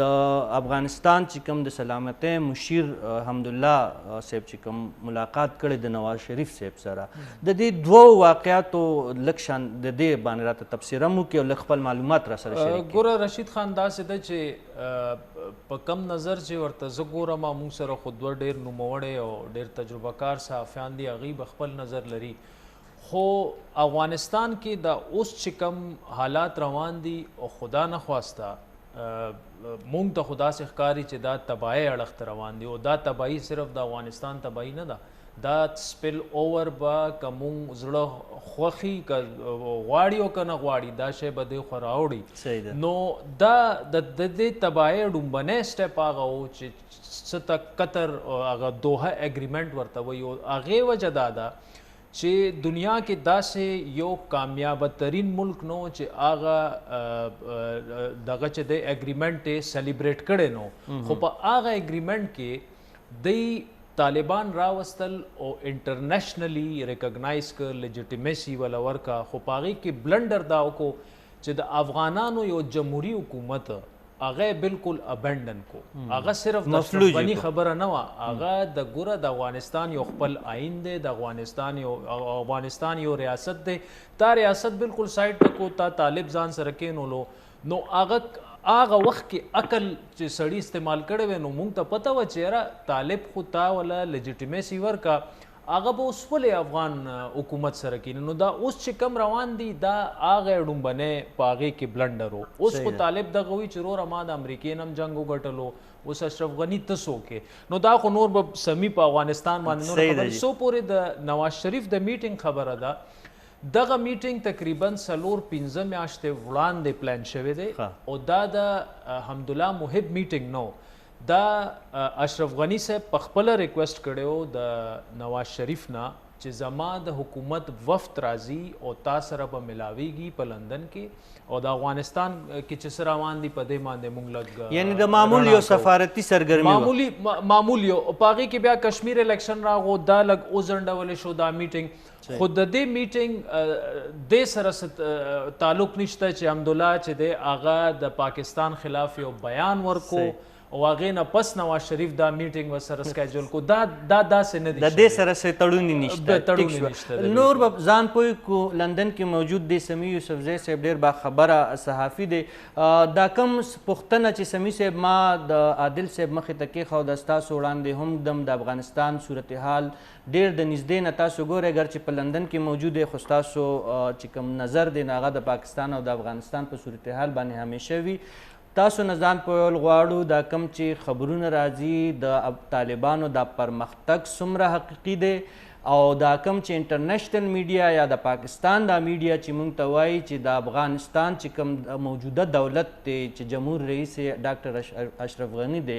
افغانستان چې کوم د سلامتۍ مشیر حمدالله صاحب چې کوم ملاقات کړی د نواز شریف صاحب سره د دې دوو واقعاتو لږ شان د دې باندې راته تبصره هم وکړي او لږ خپل معلومات را سره شریک کړي ګوره رشید خان داسې ده چې په کم نظر چې ورته زه ګورم موږ سره خو دوه ډېر نوموړی او ډېر تجربه کار صحافیان دي هغوی به خپل نظر لري خو افغانستان کې دا اوس چې کم حالات روان دي او خدا نخواسته مونږ ته خدا سے ښکاري چې دا تباهی اړخ ته روان دي او دا تباهی صرف د افغانستان تباهی نه ده دا سپل اوور به که مونږ زړه خوښي که غواړي او که نه غواړي دا شی به دې خو راوړي نو دا د دې تباهۍ ډومبنی سټیپ هغه و چې څه ته قطر هغه دوحه اګریمنټ ورته وایي او هغې وجه دا ده چې دنیا کې داسې یو کامیابه ترین ملک نو چې هغه دغه چې د اګریمنټ یې سیلیبریټ کړی نو خو په هغه اګریمنټ کې دی طالبان راوستل او انټرنیشنلی ریکګنایز کړ لیجیټیمیسي ولا ورکا خو په هغې کې بلنډر دا وکړو چې د افغانانو یو جمهوري حکومت هغه بالکل ابندن کو هغه صرف د افغاني خبره نه و هغه د ګوره د افغانستان یو خپل آئین دی د افغانستان یو ریاست دی تا ریاست بالکل سایډ ته کو تا طالب ځان سره کېنولو نو هغه وخت کې عقل چې سړی استعمال کړی وی نو مونږ ته پته وه چې یاره طالب خو تا ولا لیجیټیمیسي ورکا هغه به اوس ولې افغان حکومت سره کینی نو دا اوس چې کم روان دي دا هغه ډومبنی په هغې کې بلنډر و اوس خو طالب دغه وي چې وروره ما د امریکې نه هم جنګ وګټلو اوس اشرف غني ته څوک نو دا خو نور به سمی په افغانستان باندې نور خبرې څو پورې د نواز شریف د میټینګ خبره ده دغه میټینګ تقریبا 4-5 میاشتې وړاندې پلان شوی دی او دا د حمدالله محب میټینګ نو دا اشرف غنی صاحب په خپله ریکویسټ کړی و د نواز شریف نه چې زما د حکومت وفد راځي او تا سره به ملاویږي په لندن کې او د افغانستان کې چې څه روان دي په دې باندې موږ لږ یعنی د معمول یو سفارتي سرګرمي معمول یو په هغې کې بیا کشمیر الیکشن راغو دا لږ وځنډولی شو دا میټینګ خو د دې میټینګ دې سره تعلق نشته چې حمدالله چې دی هغه د پاکستان خلاف یو بیان ورکو او هغې نه پس نواز شریف دا میټینګ ورسره سکیجول کو دا داسې نه دي د دې سره څه تړونې نشته نور به ځان پوه کو لندن کې موجود دی سمیع یوسفزی صاحب ډېر باخبره صحافي دی دا کوم پوښتنه چې سمیع صاحب ما د عادل صاحب مخې ته کېښوده ستاسو وړاندې هم دم د افغانستان صورتحال ډېر د نږدې نه تاسو ګورئ اگر چې په لندن کې موجود دی خو ستاسو چې کوم نظر دی نو هغه د پاکستان او د افغانستان په صورتحال باندې همیشه وي تاسو نه ځان پوهول غواړو دا کوم چې خبرونه راځي د طالبانو دا پرمختګ څومره حقیقي دی او دا کوم چې انټرنیشنل میډیا یا د پاکستان دا میډیا چې موږ ته وایي چې د افغانستان چې کوم موجوده دولت دی چې جمهور رئیس ډاکټر اشرف غني دی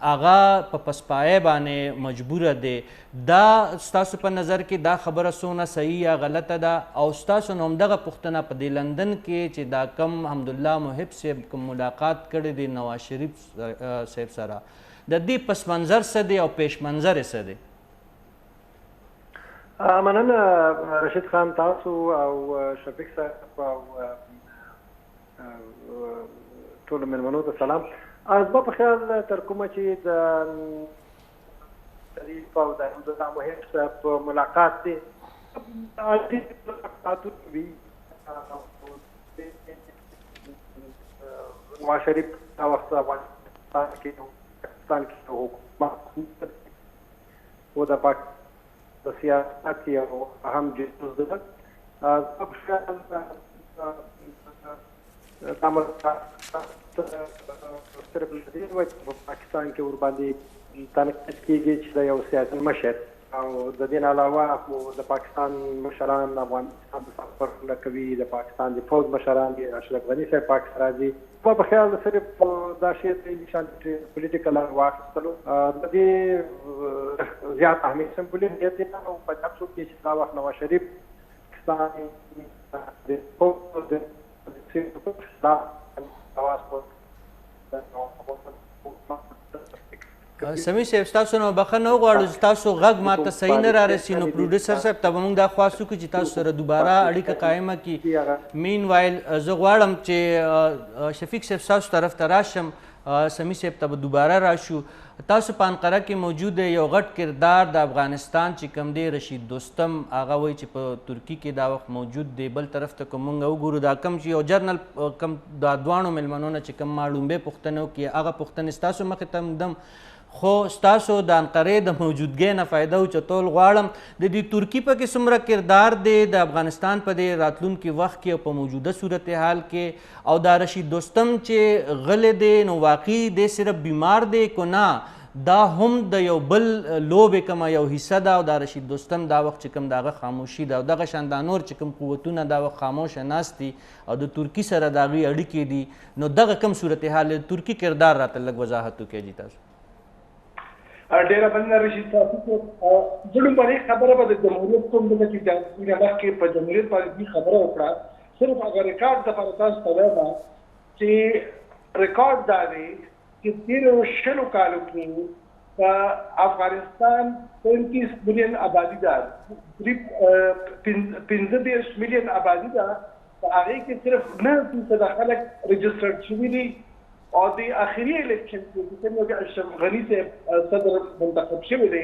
هغه په پسپایۍ باندې مجبوره دی دا ستاسو په نظر کې دا خبره څونه صحیح یا غلطه ده او ستاسو نه همدغه پوښتنه په دې لندن کې چې دا کم حمدالله محب صاحب کوم ملاقات کړی دی نواز شریف صاحب سره د دې پس منظر څه دی او پیش منظر یې څه دی مننه رشید خان تاسو او شفیق صاحب او ټولو مېلمنو ته سلام زما په خیال تر کومه چې د شریف او د حمزه محب صاحب په ملاقات دی عادي ملاقاتونه وي نواز شریف دا وخت افغانستان کې حکومت و د پاک د سیاست یو اهم جزء ده صرف په پاکستان کې ورباندې تنقید کېږي چې د یو سیاسي مشر او د دې علاوه خو د پاکستان مشران افغانستان د سفر نه کوي د پاکستان د فوج مشران دي اشرف غني صاحب پاکستان راځي په خیال صرف دا شی ته نشان پولیټیکل واخستلو د دې زیات اهمیت سمبولیت دی او په تاسو کې چې دا وخت نواز شریف پاکستان د فوج د سیاست سمي صاحب تاسو نو بخنه غواړو تاسو غږ ماته صحیح نه را رسي نو پروډوسر صاحب ته موږ دا خواستو چې تاسو سره دوباره اړیکه قائمه کړي مین وایل زه غواړم چې شفیق صاحب تاسو طرف ته راشم سمي صاحب ته دوباره راشو تاسو په انقره کې موجود یو غټ کردار د افغانستان چې کوم دی رشید دوستم هغه وایي چې په ترکی کې دا وخت موجود دی بل طرف ته کوم موږ وګورو دا کم چې یو جرنل کم دا دوانو ملمنو نه چې کوم معلومه پوښتنه وکړي هغه پوښتنې ستاسو مخې ته مدم خو ستاسو د انقرې د موجودګۍ نه فایده اوچتول غواړم د دې ترکي په کې څومره کردار دی د افغانستان په دې راتلونکي وخت کې او په موجوده صورتحال کې او دا رشید دوستم چې غلی دی نو واقعي دی صرف بیمار دی که نه دا هم د یو بل لوبې کومه یو حصه ده او دا رشید دوستم دا وخت چې کوم د هغه خاموشي ده او دغه شان دا نور چې کوم قوتونه دا وخت خاموشه ناست دي او د ترکي سره د هغوی اړیکې دي نو دغه کوم صورتحال د ترکي کردار راته لږ وضاحت وکړئ جي تاسو ډیره مننه رشید صاحب زړه باندې خبره به د جمهوریت کوم د چې د مخکې په جمهوریت باندې خبره وکړه صرف هغه ریکارډ د پرتاس ته ده چې ریکارډ دا دی چې تیرو شلو کالو کې په افغانستان 35 مليون آبادي ده 15 مليون آبادي ده هغه کې صرف 9% خلک ريجسترډ شوي دي او د اخري الیکشن کې چې اشرف غني صاحب صدر منتخب شوی دی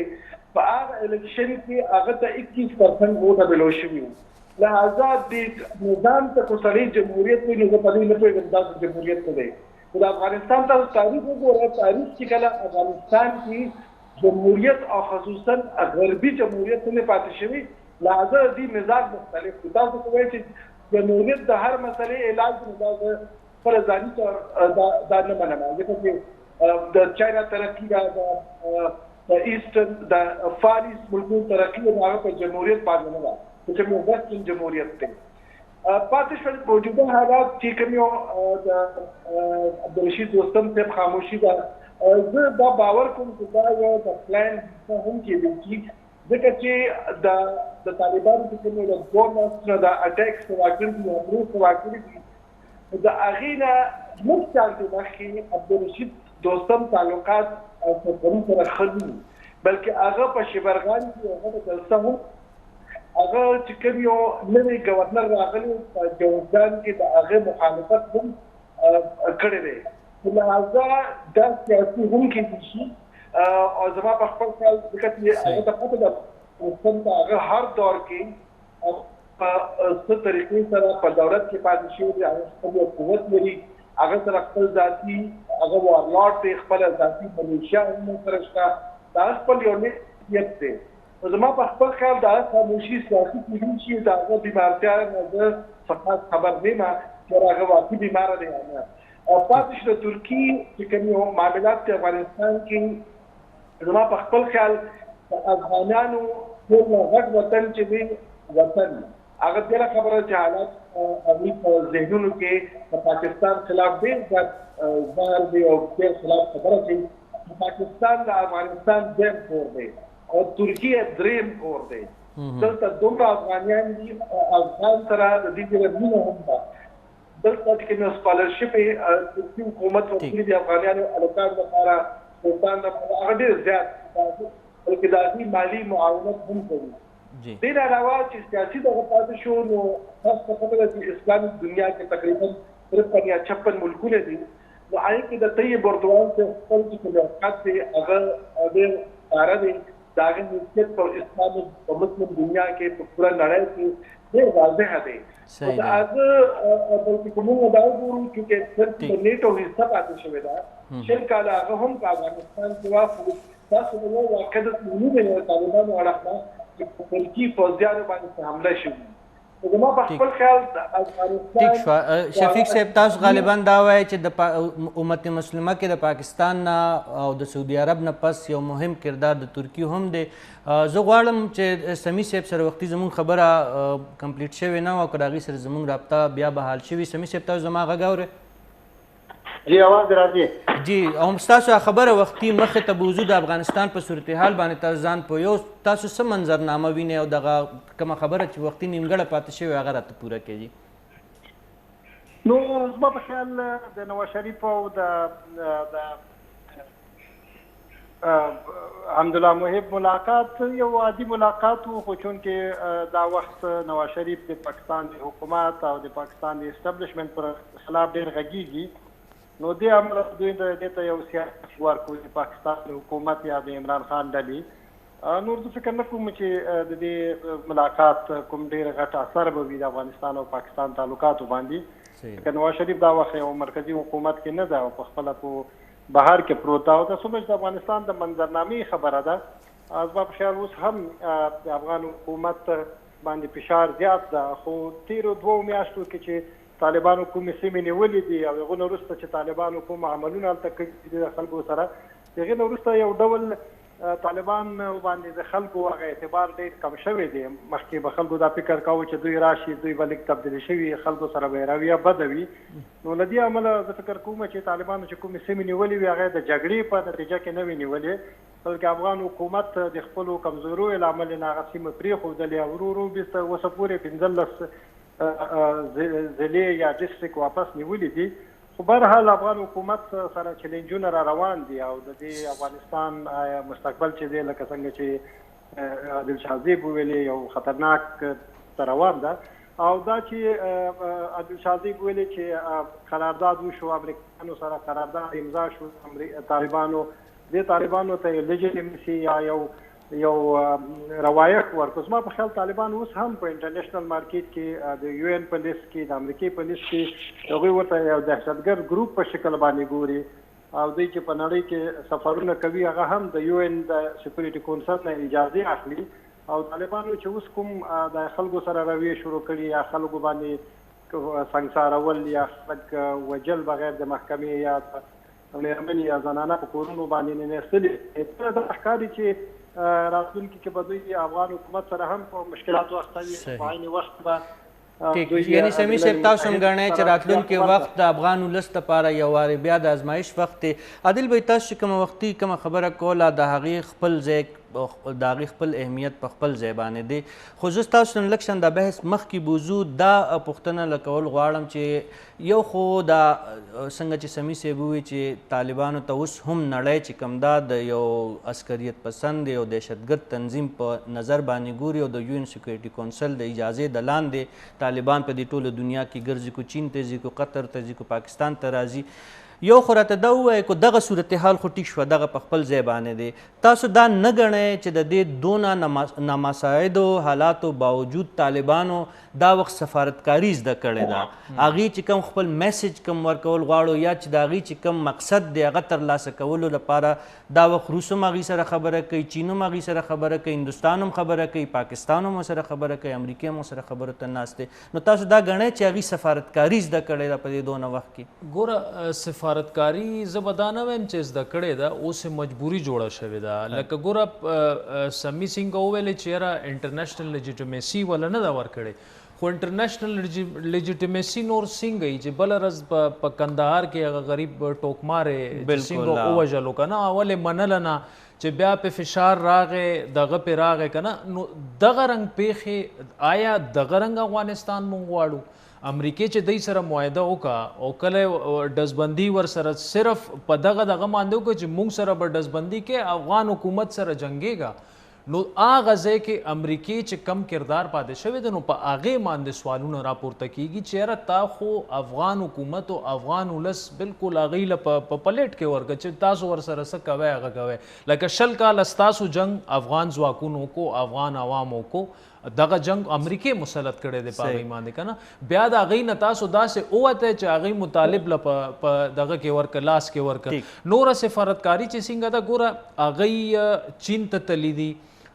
په هغه الیکشن کې هغه ته 21% ووټ بلو شوي لہذا د نظام ته کوڅلي جمهوریت په نوم په دې نه پیژندل دا جمهوریت دی د افغانستان ته تاریخ وګوره تاریخ چې کله افغانستان کې جمهوریت او خصوصا غربي جمهوریت نه پاتې شوی لہذا د مزاج مختلف تاسو کوی چې جمهوریت د هر مسلې علاج مزاج فرضانی طور دا نه مننه ځکه چې د چاینا ترقی دا د ایسټرن د فاریس ملکونو ترقی هغه په جمهوریت باندې نه ده چې موږ وسترن جمهوریت ته پاتې شول موجوده حالات چې کوم یو د عبدالرشید دوستم صاحب خاموشي ده زه دا باور کوم چې دا یو د پلان هم کېدل چې ځکه چې د طالبانو چې کوم د بونس نه د اټیکس واکړي دي امروز واکړي دي د اغینا مختلف مخکې عبدالرشید دوستم تعلقات او سفرون سره خدي بلکې هغه په شبرغان کې هغه د دلسه هغه چې کوم یو نوی گورنر راغلی په جوزجان کې د هغه مخالفت هم کړی دی لہذا دا سیاسي هم کېدای شي او زما په خپل خیال ځکه چې هغه ته پته ده هغه هر دور کې په څه طریقې سره په دولت کې پاتې شوی دی هغه خپل قوت لري هغه سره خپل ذاتي هغه وارلارډ دی خپل ذاتي ملیشیا هم سره شته دا خپل یو نیت دی زما په خپل خیال دا خاموشي سیاسي کېدای شي دا هغه بیمارتیا نه زه فقط خبر نه یم چې هغه واقعي بیمار دی او پاتې شو د ترکي چې کوم یو معاملات په افغانستان کې زما په خپل خیال افغانانو ټول غټ وطن چې دی وطن هغه دغه خبره چې حالات امني په ذهنونو کې د پاکستان خلاف ډېر ځار دی او ډېر خلاف خبره کوي پاکستان د افغانستان ډېر کور دی او ترکیه دریم کور دی دلته دومره افغانیان دي افغان سره د دې مینه هم ده دلته کې نو سکالرشپ ترکي حکومت ورکړي دي افغانانو الکان لپاره سلطان لپاره هغه ډېر زیات بلکې د مالی معاونت هم کوي دې علاوه چې سیاسي دغه پاتې شو نو خاص په خاطر چې اسلامي دنیا کې تقریبا 56 ملکونه دي نو هغه کې د طیب اردوان څخه خپل چې کوم اوقات دی هغه ډېر کار دی د هغې حیثیت په اسلام په مسلم دنیا کې په پوره نړۍ کې ډېر واضحه دی. خو د هغه بلکې که موږ دا وګورو چونکې صرف د نیټو حصه پاتې شوې ده 20 کاله هغه هم په افغانستان کې واخلو تاسو به یو واقع د طالبانو اړخ چې په ترکي پوځیانو باندې حمله شوې. زما په خپل خیال د افغانستان شفیق صاحب تاسو غالبا دا وایي چې د امت مسلمه کې د پاکستان نه او د سعودي عرب نه پس یو مهم کردار د ترکی هم دی. زه غواړم چې سمی صاحب سره وختي زموږ خبره کمپلیټ شوې نه وه او که د هغې سره زموږ رابطه بیا به حال شوي. سمی صاحب تاسو زما غږ اورئ؟ جی آواز راځي. جی هم ستاسو خبره وختي مخې ته به وضو د افغانستان په صورتحال باندې تاسو ځان پوهیو تاسو څه منظرنامه وینئ او دغه کومه خبره چې وختي نیمګړه پاتې شوې هغه راته پوره کړي. نو زما په خیال د نواز شریف او د حمدالله محب ملاقات یو عادي ملاقات و، خو چونکې دا وخت نواز شریف د پاکستان د حکومت او د پاکستان د اسټابلیشمنټ پر خلاف ډېر غږیږي، نو دې امله دوی دې ته یو سیاست ورکوي د پاکستان د حکومت یا د عمران خان ډلې. نور زه فکر نه کوم چې د دې ملاقات کوم ډېر غټ اثر به وي د افغانستان او پاکستان تعلقاتو باندې، که نواز شریف دا وخت یو مرکزي حکومت کې نه ده او په خپله په بهر کې پروت ده او دا څومره چې د افغانستان د منظرنامې خبره ده زما په خیال اوس هم د افغان حکومت باندې فشار زیات ده. خو تېرو 2 میاشتو کې چې طالبانو کومې سیمې نیولې دي او هغه نه وروسته چې طالبانو کوم عملونه هلته کړي دي د خلکو سره، د هغې نه وروسته یو ډول طالبان باندې د خلکو هغه اعتبار ډېر کم شوی دی. مخکې به خلکو دا فکر کاوه چې دوی راشي دوی به لږ تبدیلي شوي خلکو سره به یې رویه بده وي. نو له دې امله زه فکر کوم چې طالبانو چې کومې سیمې نیولې وي هغه د جګړې په نتیجه کې نه وي نیولې، بلکې افغان حکومت د خپلو کمزوریو له امله نه هغه سیمه پرېښودلې او ورو ورو بیرته اوسه پورې 15 ضلع یا ډسټرک واپس نیولې دي. خو بهرحال افغان حکومت سره چیلنجونه را روان دي او د دې افغانستان مستقبل چې دی لکه څنګه چې عادل شاهزیب ویلې یو خطرناک ته روان ده او دا چې عادل شاهزیب ویلې چې قرارداد وشو امریکایانو سره قرارداد امضا شو طالبانو ته لیجیټیمسي یا یو روایت ورکړو. زما په خیال طالبان اوس هم په انټرنیشنل مارکیټ کې د یو ان په لیست کې د امریکې په لیست کې هغوی ورته یو دهشتګرد ګروپ په شکل باندې ګوري او دوی چې په نړۍ کې سفرونه کوي هغه هم د یو ان د سکیورټي کونسل نه اجازه اخلي او طالبانو چې اوس کوم د خلکو سره رویه شروع کړي یا خلکو باندې سنګسارول یا خلک وجل بغیر د محکمې یا مېرمنې یا زنانه په کورونو باندې ننستلي، دا ښکاري چې راتلونکي کې به دوی افغان حکومت سره هم په مشکلاتو اخته وي. په عین وخت به یعنی سمی صاحب تاسو هم ګڼئ چې راتلونکي وخت د افغان ولس لپاره یو وارې بیا د ازمایش وخت دی. عادل بھائی تاسو چې کومه وختي کومه خبره کوله د هغې خپل ځای د هغې خپل اهمیت په خپل ځای باندې دی، خو زه ستاسو نه لږ شان دا بحث مخکې بوځو دا پوښتنه له کول غواړم چې یو خو دا څنګه چې سمی صاحب ووایي چې طالبانو ته اوس هم نړۍ چې کوم دا د یو عسکریت پسند یو دهشتګرد تنظیم په نظر باندې ګوري او د یو ان سکیورټي کونسل د اجازې د لاندې طالبان په دې ټوله دنیا کې ګرځي، کو چین ته ځي، کو قطر ته ځي، کو پاکستان ته راځي. یو خو راته دا ووایه که دغه صورتحال خو ټیک شوه دغه په خپل ځای باندې دی، تاسو دا نه ګڼئ چې د دې دونه نامساعدو حالاتو باوجود طالبانو دا وخت سفارتکاري زده کړې ده، هغې چې کوم خپل میسج کوم ورکول غواړو یا چې د هغې چې کوم مقصد دی هغه ترلاسه کولو لپاره دا وخت روس هم هغې سره خبره کوي، چین هم هغې سره خبره کوي، هندوستان هم خبره کوي، پاکستان هم سره خبره کوي، امریکې هم سره خبرو ته ناست دی. نو تاسو دا ګڼئ چې هغې سفارتکاري زده کړې ده په دې دونه وخت کې؟ ګوره سفارتکاري زه به دا نه وایم چې زده کړې ده، اوس مجبوري جوړه شوې ده. لکه ګوره سمی څنګه وویلې چې یاره انټرنیشنل لیجیټیمیسي وله نه ده ورکړې، خو انټرنیشنل لیجیټیمیسي نور څنګه وي چې بله ورځ په کندهار کې هغه غریب ټوکمارې څنګه ووژلو که نه، اول یې منله نه چې بیا پې فشار راغی دغه پې راغی که نه. نو دغه رنګ پیښې آیا دغه رنګ افغانستان مونږ غواړو؟ امریکې چې دوی سره معاهده وکړه او کله ډزبندي ورسره صرف په دغه باندې وکړه چې موږ سره به ډزبندي کې افغان حکومت سره جنګېږه، نو هغه ځای کې امریکای چې کم کردار پاتې شوی دی نو په هغې باندې سوالونه راپورته کیږي چې یاره تا خو افغان حکومت او افغان ولس بالکل هغوی له په پلیټ کې ورکړه چې تاسو ورسره څه کوئ هغه کوئ لکه 20 کاله ستاسو جنګ افغان ځواکونو کو افغان عوامو کو دغه جنگ امریکای مسلط کړی دی په هغوی باندې که نه بیا د هغوی نه تاسو داسې ووتی چې هغوی مطالب له په دغه کې ورکړه لاس کې ورکړه نوره سفارتکاري چې څنګه ده ګوره هغوی چین ته تللی دي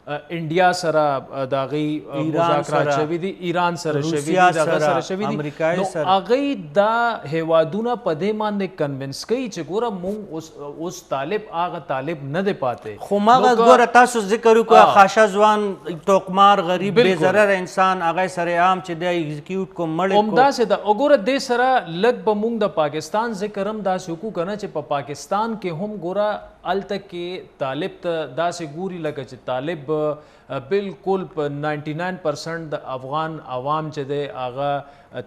انډیا سره د هغوی مذاکرات شوي دي ایران سره شوي دي دغه سره شوي دي نو هغوی دا هیوادونه په دې باندې کنوینس کوي چې ګوره مونږ اوس طالب هغه طالب نه دی پاتې خو ماغه ګوره تاسو ذکر وکړه خاشه ځوان ټوکمار غریب بې ضرر انسان هغه سره عام چې دی ایگزیکیوټ کو مړ کو همداسې ده وګوره دې سره لږ به مونږ د پاکستان ذکر هم داسې وکړو که نه چې په پاکستان کې هم ګوره هلته کې طالب ته داسې ګوري لکه چې طالب بالکل په 99% د افغان عوام چې دی هغه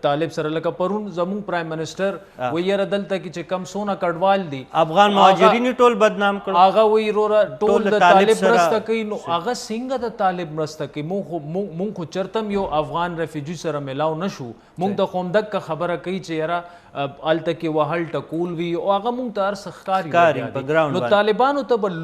طالب سره لکه پرون زموږ پرایم منسټر وایي یاره دلته کې چې کم سونه کډوال دي افغان مهاجرین ټول بدنام کړو هغه وایي وروره ټول د طالب مرسته کوي نو هغه څنګه د طالب مرسته کوي مونږ خو چرته هم یو افغان ریفیوجي سره میلاو نشو مونږ ته خو همدغه خبره کوي چې یاره هلته کې وهل ټکول وي او هغه مونږ ته هر څه ښکاري نو طالبانو ته به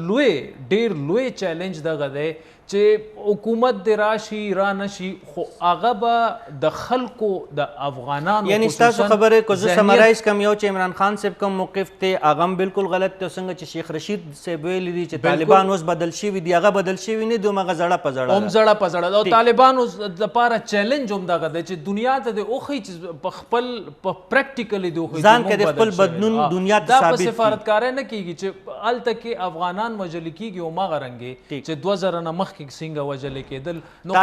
ډېر لوی چیلنج دغه دی چې حکومت د راشي را نشي خو هغه به د خلکو د افغانانو یعنی ستاسو خبره کو زه سمرایز کوم یو چې عمران خان صاحب کوم موقف ته هغه هم بالکل غلط دی څنګه چې شیخ رشید صاحب ویلي دي چې طالبان اوس بدل شوي دي هغه بدل شوي نه دي همغه زړه په زړه هم زړه په زړه او طالبانو دپاره چیلنج هم دغه دی چې دنیا ته د وښیي چې په خپل په پریکټیکلی د وښیي ځان کې د خپل بدلون دنیا ته دا ثابت په سفارتکارۍ نه کیږي چې هلته کې افغانان وژل کیږي هماغه رنګې چې 2000 نه مخکې څنګه وژل کېدل نو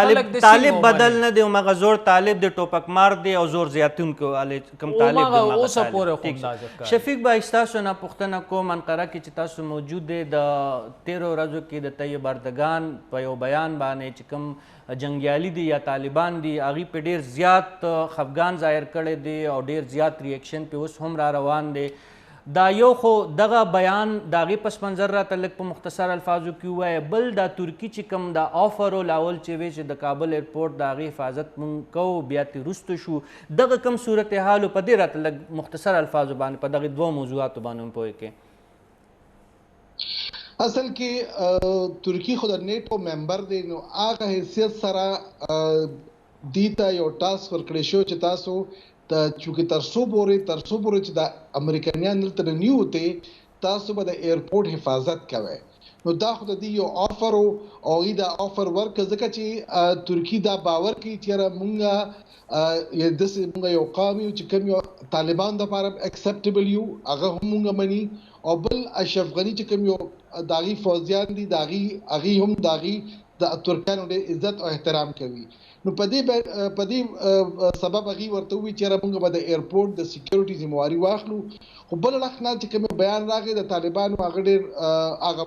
طالب بدل نه دی همغه زور طالب د ټوپک مار دی او زور زیاتونکو کوم طالب شفیق بھائی ستاسو نه پوښتنه کوم انقره کې چې تاسو موجود دی د 13 ورځو کې د طیب اردګان په یو بیان باندې چې کوم جنګیالي دي یا طالبان دي هغوی په ډېر زیات خفګان ظاهر کړی دی او ډېر زیات ریاکشن پې اوس هم را روان دی دا یو خو دغه بیان د هغې پس منظر راته لږ په مختصر الفاظو کې ووایه بل دا ترکي چې کوم دا آفر و لاول چې وی چې د کابل ایرپورټ د هغې حفاظت مونږ کوو بیا ترې وروسته شو دغه کوم صورتحال و په دې راته لږ مختصر الفاظو باندې په دغې دوه موضوعاتو باندې هم پوه کړئ اصل کې ترکی خو د نیټو ممبر دی نو هغه حیثیت سره دې ته یو ټاسک ورکړی شو چې تاسو چونکه تر څو پورې چې د امریکایان دلته ننوتې تاسو به د ایرپورټ حفاظت کوئ نو دا خو د دې یو آفر او هغوی دا آفر ورکړه ځکه چې ترکي دا باور کوي چې یاره مونږ داسې مونږ یو قوم یو چې کوم یو طالبان دپاره اکسپټیبل یو هغه هم مونږ مني او بل اشرف غني چې کوم یو د هغې فوجیان دي د هغې هم د هغې د ترکیانو ډېر عزت او احترام کوي نو په دې سبب هغوی ورته ووایي چې یاره مونږ به د ایرپورټ د سیکیورټي ذمواري واخلو خو بل اړخ نه چې کوم بیان راغی د طالبانو هغه ډېر هغه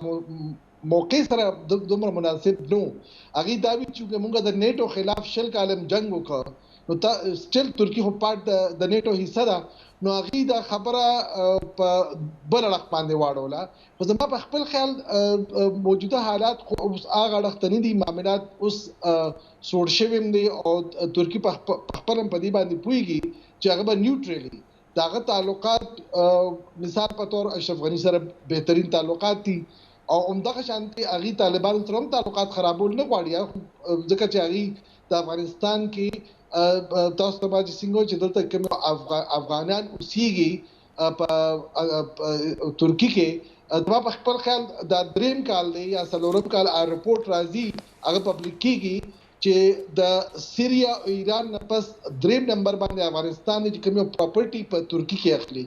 موقع سره دومره مناسب نو هغوی دا وي چې مونږ د نیټو خلاف 20 کاله جنګ وکړ نو سټیل ترکي خو پارټ د نیټو حصه ده نو هغوی دا خبره په بل اړخ باندې واړوله خو زما په خپل خیال موجوده حالات خو اوس هغه اړخ ته نه دي معاملات اوس سوړ شوي هم دي او ترکي په خپل هم په دې باندې پوهېږي چې هغه به نیوټرلي د هغه تعلقات مثال په طور اشرف غني سره بهترین تعلقات دي او همدغه شانتې هغوی طالبانو سره هم تعلقات خرابول نه غواړي ځکه چې هغوی د افغانستان کې تاسو ته باندې څنګه چې دلته کوم افغانان اوسېږي په ترکي کې زما په خپل خیال دا 3 کال دی یا 4 کال رپورټ راځي هغه پبلیک کېږي چې د سیریا او ایران نه پس 3 نمبر باندې افغانستان چې کوم پراپرټي په ترکي کې اخلي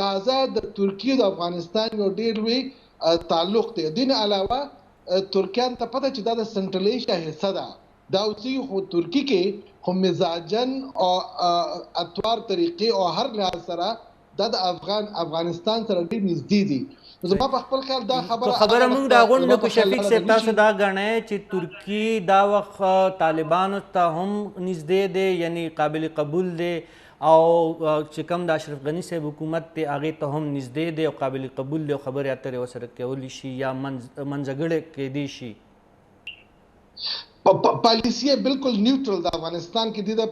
لہذا د ترکیه او افغانستان یو ډېر لوی تعلق دی دین علاوه ترکیان ته پته چې دا د سنټرل ایشیا حصہ ده دا اوسې خو ترکی کې خو مزاجن او اطوار طریقې او هر لحاظ سره دا د افغانستان سره ډېر نږدې دي زما په خپل خیال دا خبره موږ دا غونډه کو شفیق صاحب تاسو دا غنئ چې ترکی دا وخت طالبانو ته هم نږدې دی یعنی قابل قبول دی او چې کوم د اشرف غني صاحب حکومت دی هغې ته هم نږدې دی او قابل قبول دی او خبرې اترې ورسره کولی شي یا منځګړې کیدی شي पॉलिसी बिल्कुल न्यूट्रल दा अफगानिस्तान की दीदा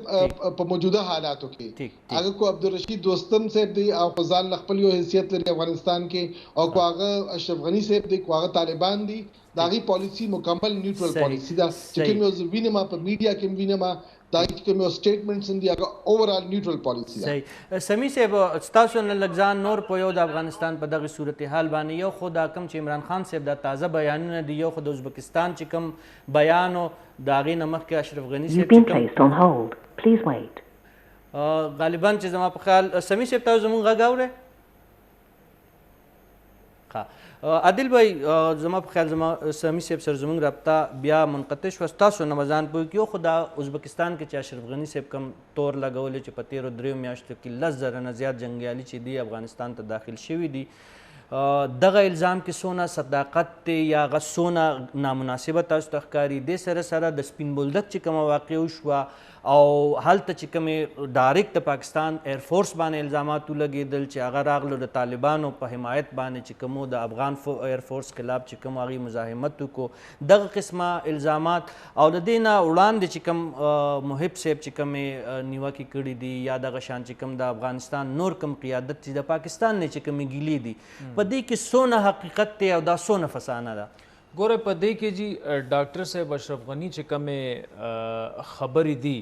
په موجوده حالاتو کې هغه کو عبدالرشید دوستم صاحب دی او خزان خپل یو حیثیت لري افغانستان کې او کو هغه اشرف غنی صاحب دی کو هغه طالبان دي داغي پالیسی مکمل نیوټرل پالیسی دا چې کوم یو وینما په میډیا کې وینما دا کوم یو سټیټمنټس ان دی هغه اوورال نیوټرل پالیسی دا صحیح سمی صاحب تاسو نن لګزان نور په یو د افغانستان په دغه صورتحال باندې یو خو دا کم چې عمران خان صاحب دا تازه بیانونه دي یو خو د ازبکستان چې کوم بیان او د هغې نه مخکې اشرف غني صاحب غالبا چې زما په خیال سمی صاحب تاسو زموږ غږ اورئ عادل بھائی زما په خیال زما سمی صاحب سره زموږ رابطه بیا منقطع شوه ستاسو نه به ځان پوه کړي خو دا ازبکستان کې چې اشرف غني صاحب کوم تور لګولی چې په تېرو دریو میاشتو کې 10,000 نه زیات جنګیالي چې دي افغانستان ته داخل شوي دي دغه الزام کې څونه صداقت دی یا هغه څونه نامناسبه تاسو ته ښکاري دې سره سره د سپین بولدک چې کومه واقع وشوه او هلته چې کومې ډایرکټ د پاکستان ایرفورس باندې الزامات ولګېدل چې هغه راغلو د طالبانو په حمایت باندې چې کومو د افغان ایرفورس خلاف چې کوم هغې مزاحمت وکړو دغه قسمه الزامات او د دې نه وړاندې چې کوم محب صاحب چې کومې نیوکې کړي دي یا دغه شان چې کوم د افغانستان نور کوم قیادت چې د پاکستان نه چې کومې ګیلې دي په دې کې څونه حقیقت دی او دا څونه فسانه ده ګوره په دې کې جی ډاکټر صاحب اشرف غني چې کومې خبرې دي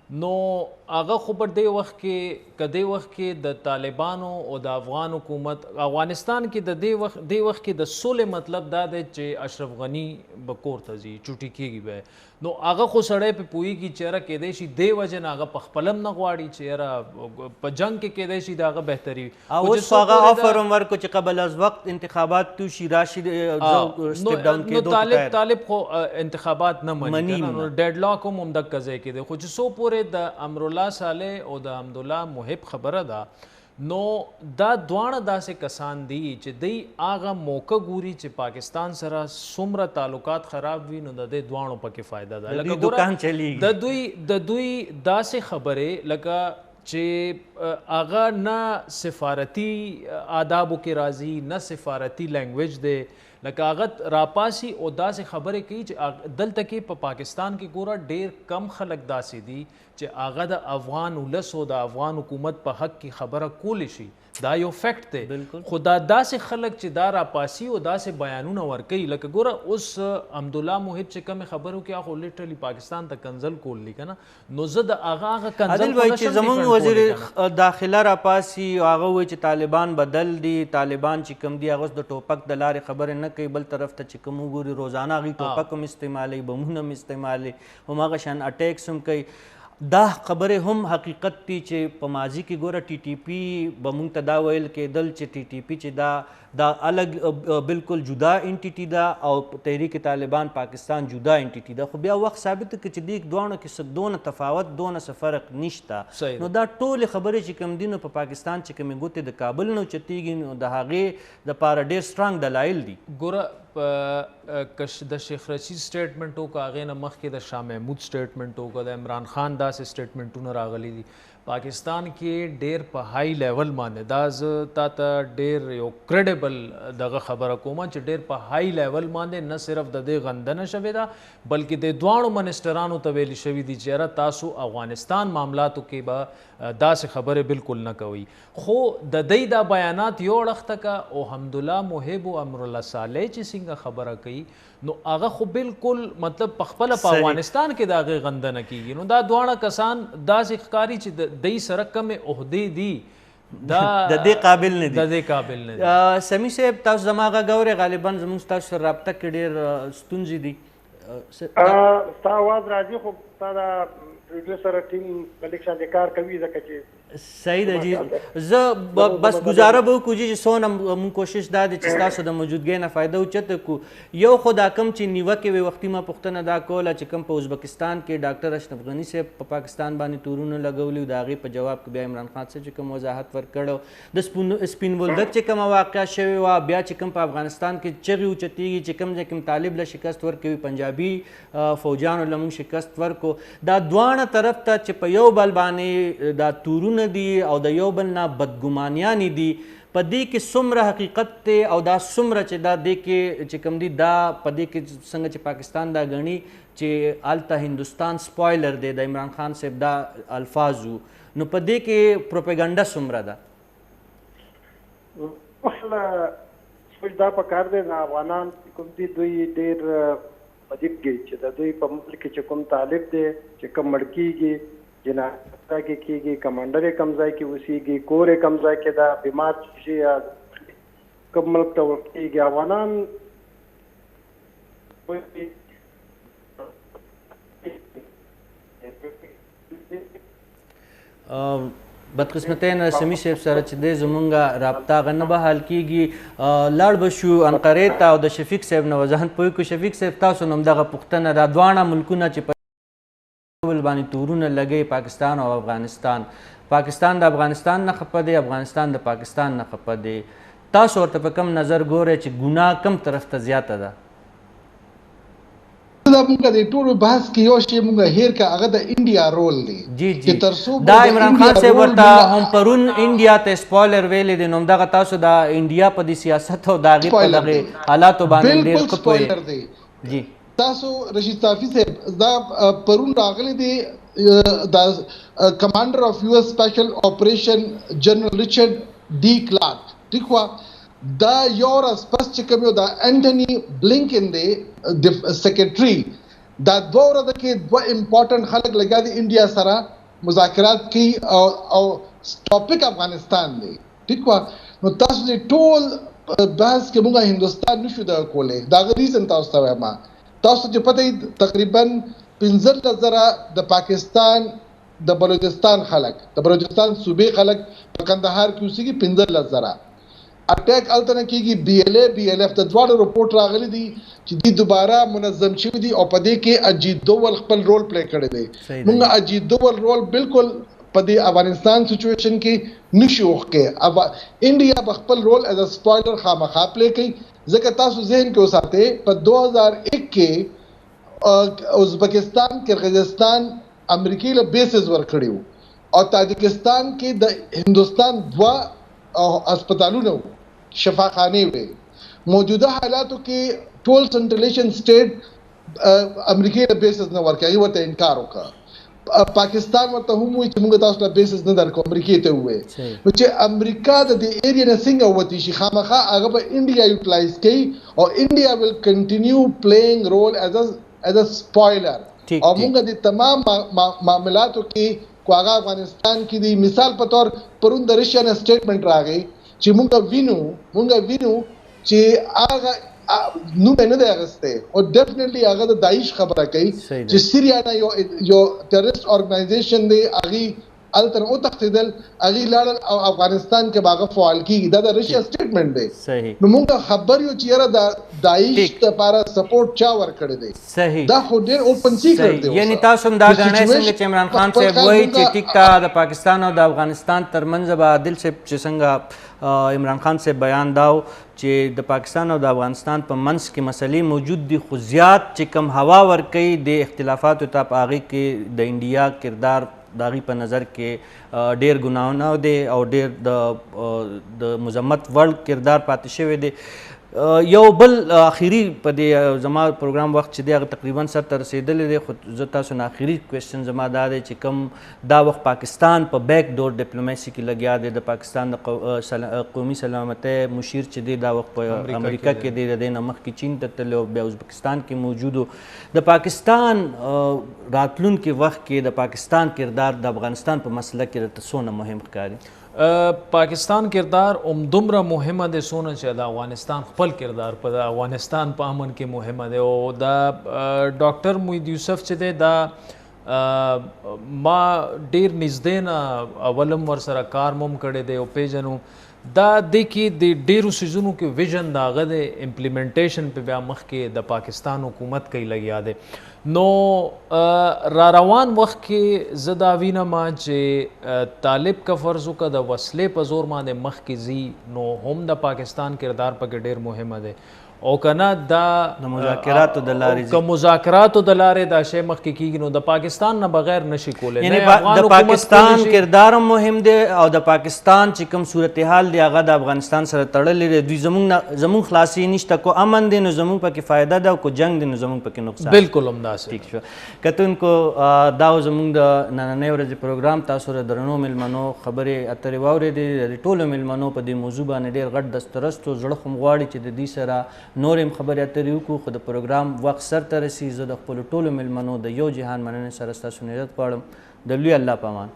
نو هغه خو په دې وخت کې د طالبانو او د افغان حکومت افغانستان کې د دې وخت کې د سولې مطلب دا دی چې اشرف غني به کور ته ځي چوټي کېږي به نو هغه خو سړی په پوهېږي چې یاره کیدای شي دې وجې نه هغه په خپل هم نه غواړي چې یاره په جنګ کې کیدای شي د هغه بهتري او اوس هغه آفر هم ورکړو چې قبل از وقت انتخابات توشي راشي سټیپ ډاون کېدو طالب خو انتخابات نه مني ډیډ لاک هم همدغه ځای کې دی خو چې څو پورې د امرالله صالح او د حمدالله محب خبره ده نو دا دواړه داسې کسان دي چې دوی هغه موقع ګوري چې پاکستان سره څومره تعلقات خراب وي نو د دې دواړو پکې فایده ده لکه دکان چلیږي د دوی داسې خبرې لکه چې هغه نه سفارتي آدابو کې راځي نه سفارتي لینګویج دی لکه هغه راپاسي او داسې خبرې کوي چې دلته کې په پاکستان کې ګوره ډېر کم خلک داسې دي چې هغه د افغان ولس او د افغان حکومت په حق کې خبره کولی شي دا یو فیکټ دی خو دا داسې خلک چې دا راپاسي او داسې بیانونه ورکوي لکه ګوره اوس حمدالله محب چې کومې خبرو کې هغه لیټرلی پاکستان ته کنزل کولی که نه نو زه د هغه کنزل عادل بھائی چې زموږ وزیر داخله راپاسي او هغه وایي چې طالبان بدل دي طالبان چې کوم دي هغه د ټوپک د لارې خبرې نه کوي بل طرف ته چې کوم وګوري روزانه هغوی ټوپک هم استعمالوي بمونه هم استعمالوي هماغه شان اټیکس هم کوي دا خبرې هم حقیقت دي چې په ماضي کې ګوره ټي ټي پي به موږ ته دا ویل کېدل چې ټي ټي پي چې دا الګ بالکل جدا انټیټي ده او تحریک طالبان پاکستان جدا انټیټي ده خو بیا وخت ثابت کړي چې دې دواړو کې دونه تفاوت دونه څه فرق نشته نو دا ټولې خبرې چې کوم دي نو په پاکستان چې کومې ګوتې د کابل نه اوچتېږي نو د هغې دپاره ډېر سټرانګ دلایل دي ګوره د شیخ رشید سټیټمنټ وکړه هغې نه مخکې د شاه محمود سټیټمنټ وکړه د عمران خان داسې سټیټمنټونه راغلي دي پاکستان کې ډېر په های لیول باندې دا زه تا ته ډېر یو کریډیبل دغه خبره کوم چې ډېر په های لیول باندې نه صرف د دې غندنه شوې ده بلکې د دواړو منسټرانو ته ویلي شوي دي چې یاره تاسو افغانستان معاملاتو کې به داسې خبرې بالکل نه کوئ خو د دوی دا بیانات یو اړخته که او حمدالله محب او امرالله صالح چې څنګه خبره کوي نو هغه خو بالکل مطلب په خپله په افغانستان کې د هغې غندنه کېږي نو دا دواړه کسان داسې ښکاري چې دوی سره کمې عهدې دي دا د دې قابل نه دي د دې قابل نه دي سمی صاحب تاسو زما غږ اورئ غالبا زموږ ستاسو سره رابطه کې ډېر ستونزې دي ستا اواز راځي خو ستا د پروډیوسر ټیم په لیک شان کار کوي ځکه چې صحیح ده جی زه بس ګزاره به وکړو جي چې څونه مونږ کوشش دا دی چې ستاسو د موجودګۍ نه فایده اوچته کړو یو خو دا کم چې نیوکې وې وختي ما پوښتنه دا کوله چې کوم په ازبکستان کې ډاکټر اشرف غني صاحب په پاکستان باندې تورونه لګولي د هغې په جواب کې بیا عمران خان صاحب چې کوم وضاحت ورکړی د سپین بولدک چې کومه واقعه شوې وه بیا چې کوم په افغانستان کې چغې اوچتېږي چې کوم ځای کې طالب له شکست ورکوي پنجابي فوجانو له موږ شکست ورکړو دا دواړه طرف ته چې په یو بل باندې دا تورونه دي او د یو بل نه بدګمانیانې دي په دې کې څومره حقیقت دی او دا څومره چې دا دې کې چې کوم دي دا په دې کې څنګه چې پاکستان دا ګڼي چې هلته هندوستان سپویلر دی د عمران خان صاحب دا الفاظ وو نو په دې کې پروپیګنډا څومره ده؟ سوچ دا پکار دی د افغانان کوم دي دوی ډېر په دې کې چې د دوی په ملک کې چې کوم طالب دی چې کوم مړ کېږي جنازه کې کېږي کمانډر یې کم ځای کې اوسېږي کور یې کم ځای کې ده بیمار شي یا کوم ملک ته ورکېږي افغانان بدقسمتۍ نه سمیع صاحب سره چې دی زمونږ رابطه هغه نه به حل کېږي لاړ به شو انقرې ته او د شفیق صاحب نه وضاحت پوه کړو. شفیق صاحب تاسو نه همدغه پوښتنه ده دواړه ملکونه چې په ډول باندې تورونه لګوي پاکستان او افغانستان پاکستان د افغانستان نه خفه دی افغانستان د پاکستان نه خفه دی تاسو ورته په کم نظر ګورئ چې ګناه کم طرف ته زیاته ده؟ دا مونږ د ټولو بحث کې یو شی مونږ هیر کا هغه د انډیا رول دی جی جی دا عمران خان صاحب ورته هم پرون انډیا ته سپویلر ویلې دي نو همدغه تاسو د انډیا په دې سیاست او د هغې په دغې حالاتو باندې ډېر ښه پوهېږئ. جی تاسو رشید صافي صاحب دا پرون راغلی دی دا کمانډر اف یو ایس سپیشل اپریشن جنرال ریچارډ ډي کلارک ٹھیک وا دا یو ورځ پس چې کوم یو دا انټونی بلینکن دی سیکرټري دا دوه ورځې کې دوه امپورټنټ خلک لګیا دي انډیا سره مذاکرات کوي او ټاپک افغانستان دی ٹھیک وا نو تاسو دې ټول بحث کې موږ هندوستان نشو دا کولی دا ریزن تاسو ته وایم تاسو چې پته تقریبا 15,000 د پاکستان د بلوچستان خلک د بلوچستان صوبې خلک په کندهار کې اوسېږي 15,000 اٹیک الته نه کېږي بي ال اف د دواړو رپورټ راغلی دي چې دوی دوباره منظم شوي دي او په دې کې اجیت دوول خپل رول پلی کړی دی موږ اجیت دوول رول بالکل په دې افغانستان سچویشن کې نشو وکړی انډیا په خپل رول ایز ا سپویلر خامخا پلی کوي ځکه تاسو ذهن کې وساتئ په 2001 کې ازبکستان کرغیزستان امریکای له بیسز ورکړي وو او تاجکستان کې د هندوستان دوه اسپتالونه شفاخانه وي موجوده حالاتو کې ټول سنټرلیشن سټیټ امریکای له بیسز نه ورکړي ورته انکار وکړ پاکستان ورته هم وایي چې موږ تاسو ته بیسز نه درکو امریکای ته وایي نو چې امریکا د دې ایریا نه څنګه وتی شي خامخا هغه به انډیا یوټیلایز کوي او انډیا ویل کنټینیو پلیینګ رول ایز ا سپویلر او موږ د تمام معاملاتو کې کوغه افغانستان کې دی مثال په تور پرون د رشیا نه سټیټمنټ راغی چې مونږ وینو چې هغه نو نه دی اغسته او ډیفینیټلی هغه د داعش خبره کوي چې سیریا نه یو ټیرریست اورګنایزیشن دی هغه التر او تخدل هغه لاړ او افغانستان کې باغه فعال کیږي دا د رشیا سټیټمنټ دی صحیح نو مونږ خبر یو چې را د داعش لپاره سپورټ چا ور کړی دی صحیح دا خو ډیر اوپن سیکرټ دی یعنی تاسو هم دا غنئ څنګه چې عمران خان صاحب وایي چې ټیک تا د پاکستان او د افغانستان ترمنځ به عادل صاحب چې څنګه عمران خان صاحب بیان داو چې د پاکستان او د افغانستان په منځ کې مسلې موجود دي خو زیات چې کم هوا ورکوي د اختلافاتو ته په هغې کې د انډیا کردار د هغې په نظر کې ډېر ګناهونه دی او ډېر د مذمت وړ کردار پاتې شوی دی. یو بل اخیری په دې زما پروګرام وخت چې دی هغه تقریبا سر ته رسېدلی دی خو زه تاسو نه اخیری کوېسچن زما دا دی چې کوم دا وخت پاکستان په بیک ډور ډپلوماسي کې لګیا دی د پاکستان د قومي سلامتۍ مشیر چې دی دا وخت په امریکا کې دی د دې نه مخکې چین ته تللی او بیا ازبکستان کې موجود و د پاکستان راتلونکي وخت کې د پاکستان کردار د افغانستان په مسله کې درته څونه مهم ښکاري؟ پاکستان کردار دومره مهمه دی څونه چې د افغانستان خپل کردار په د افغانستان په امن کې مهمه دی او د ډاکټر محید یوسف چې دی دا ما ډیر نږدې نه اولم ورسره کار مم کړی دی او پیژنو دا د کې د ډیرو سیزونو کې ویژن د هغه د امپلیمنټیشن په بیا مخکې د پاکستان حکومت کوي لګیا دی نو را روان وخت کې زه دا وینم چې طالب که فرض وکړه د وسلې په زور باندې مخکې ځي نو هم د پاکستان کردار پکې ډیر مهمه دی او کنه دا د مذاکراتو د لارې که مذاکراتو د لارې دا شی مخکې کیږي نو د پاکستان نه بغیر نشي کولی یعنی د پاکستان کردار مهم دی او د پاکستان چې کوم صورتحال دی هغه د افغانستان سره تړلی دی دوی زمونږ خلاصي نشته کو امن دی نو زمونږ پکې فایده ده او کو جنگ دی نو زمونږ پکې نقصان بالکل همداسې ټیک شو کتونکو دا زمونږ د نننۍ ورځې پروګرام تاسو د درنو میلمنو خبرې اترې واورېدې د ټولو میلمنو په دې موضوع باندې ډېر غټ دسترست و زړه خو م غواړي چې د دې سره نور هم خبرې اترې وکړو خو د پروګرام وخت سرته رسي زه د خپلو ټولو میلمنو د یو جهان مننې سره ستاسو نه عزت غواړم د لوی الله په امان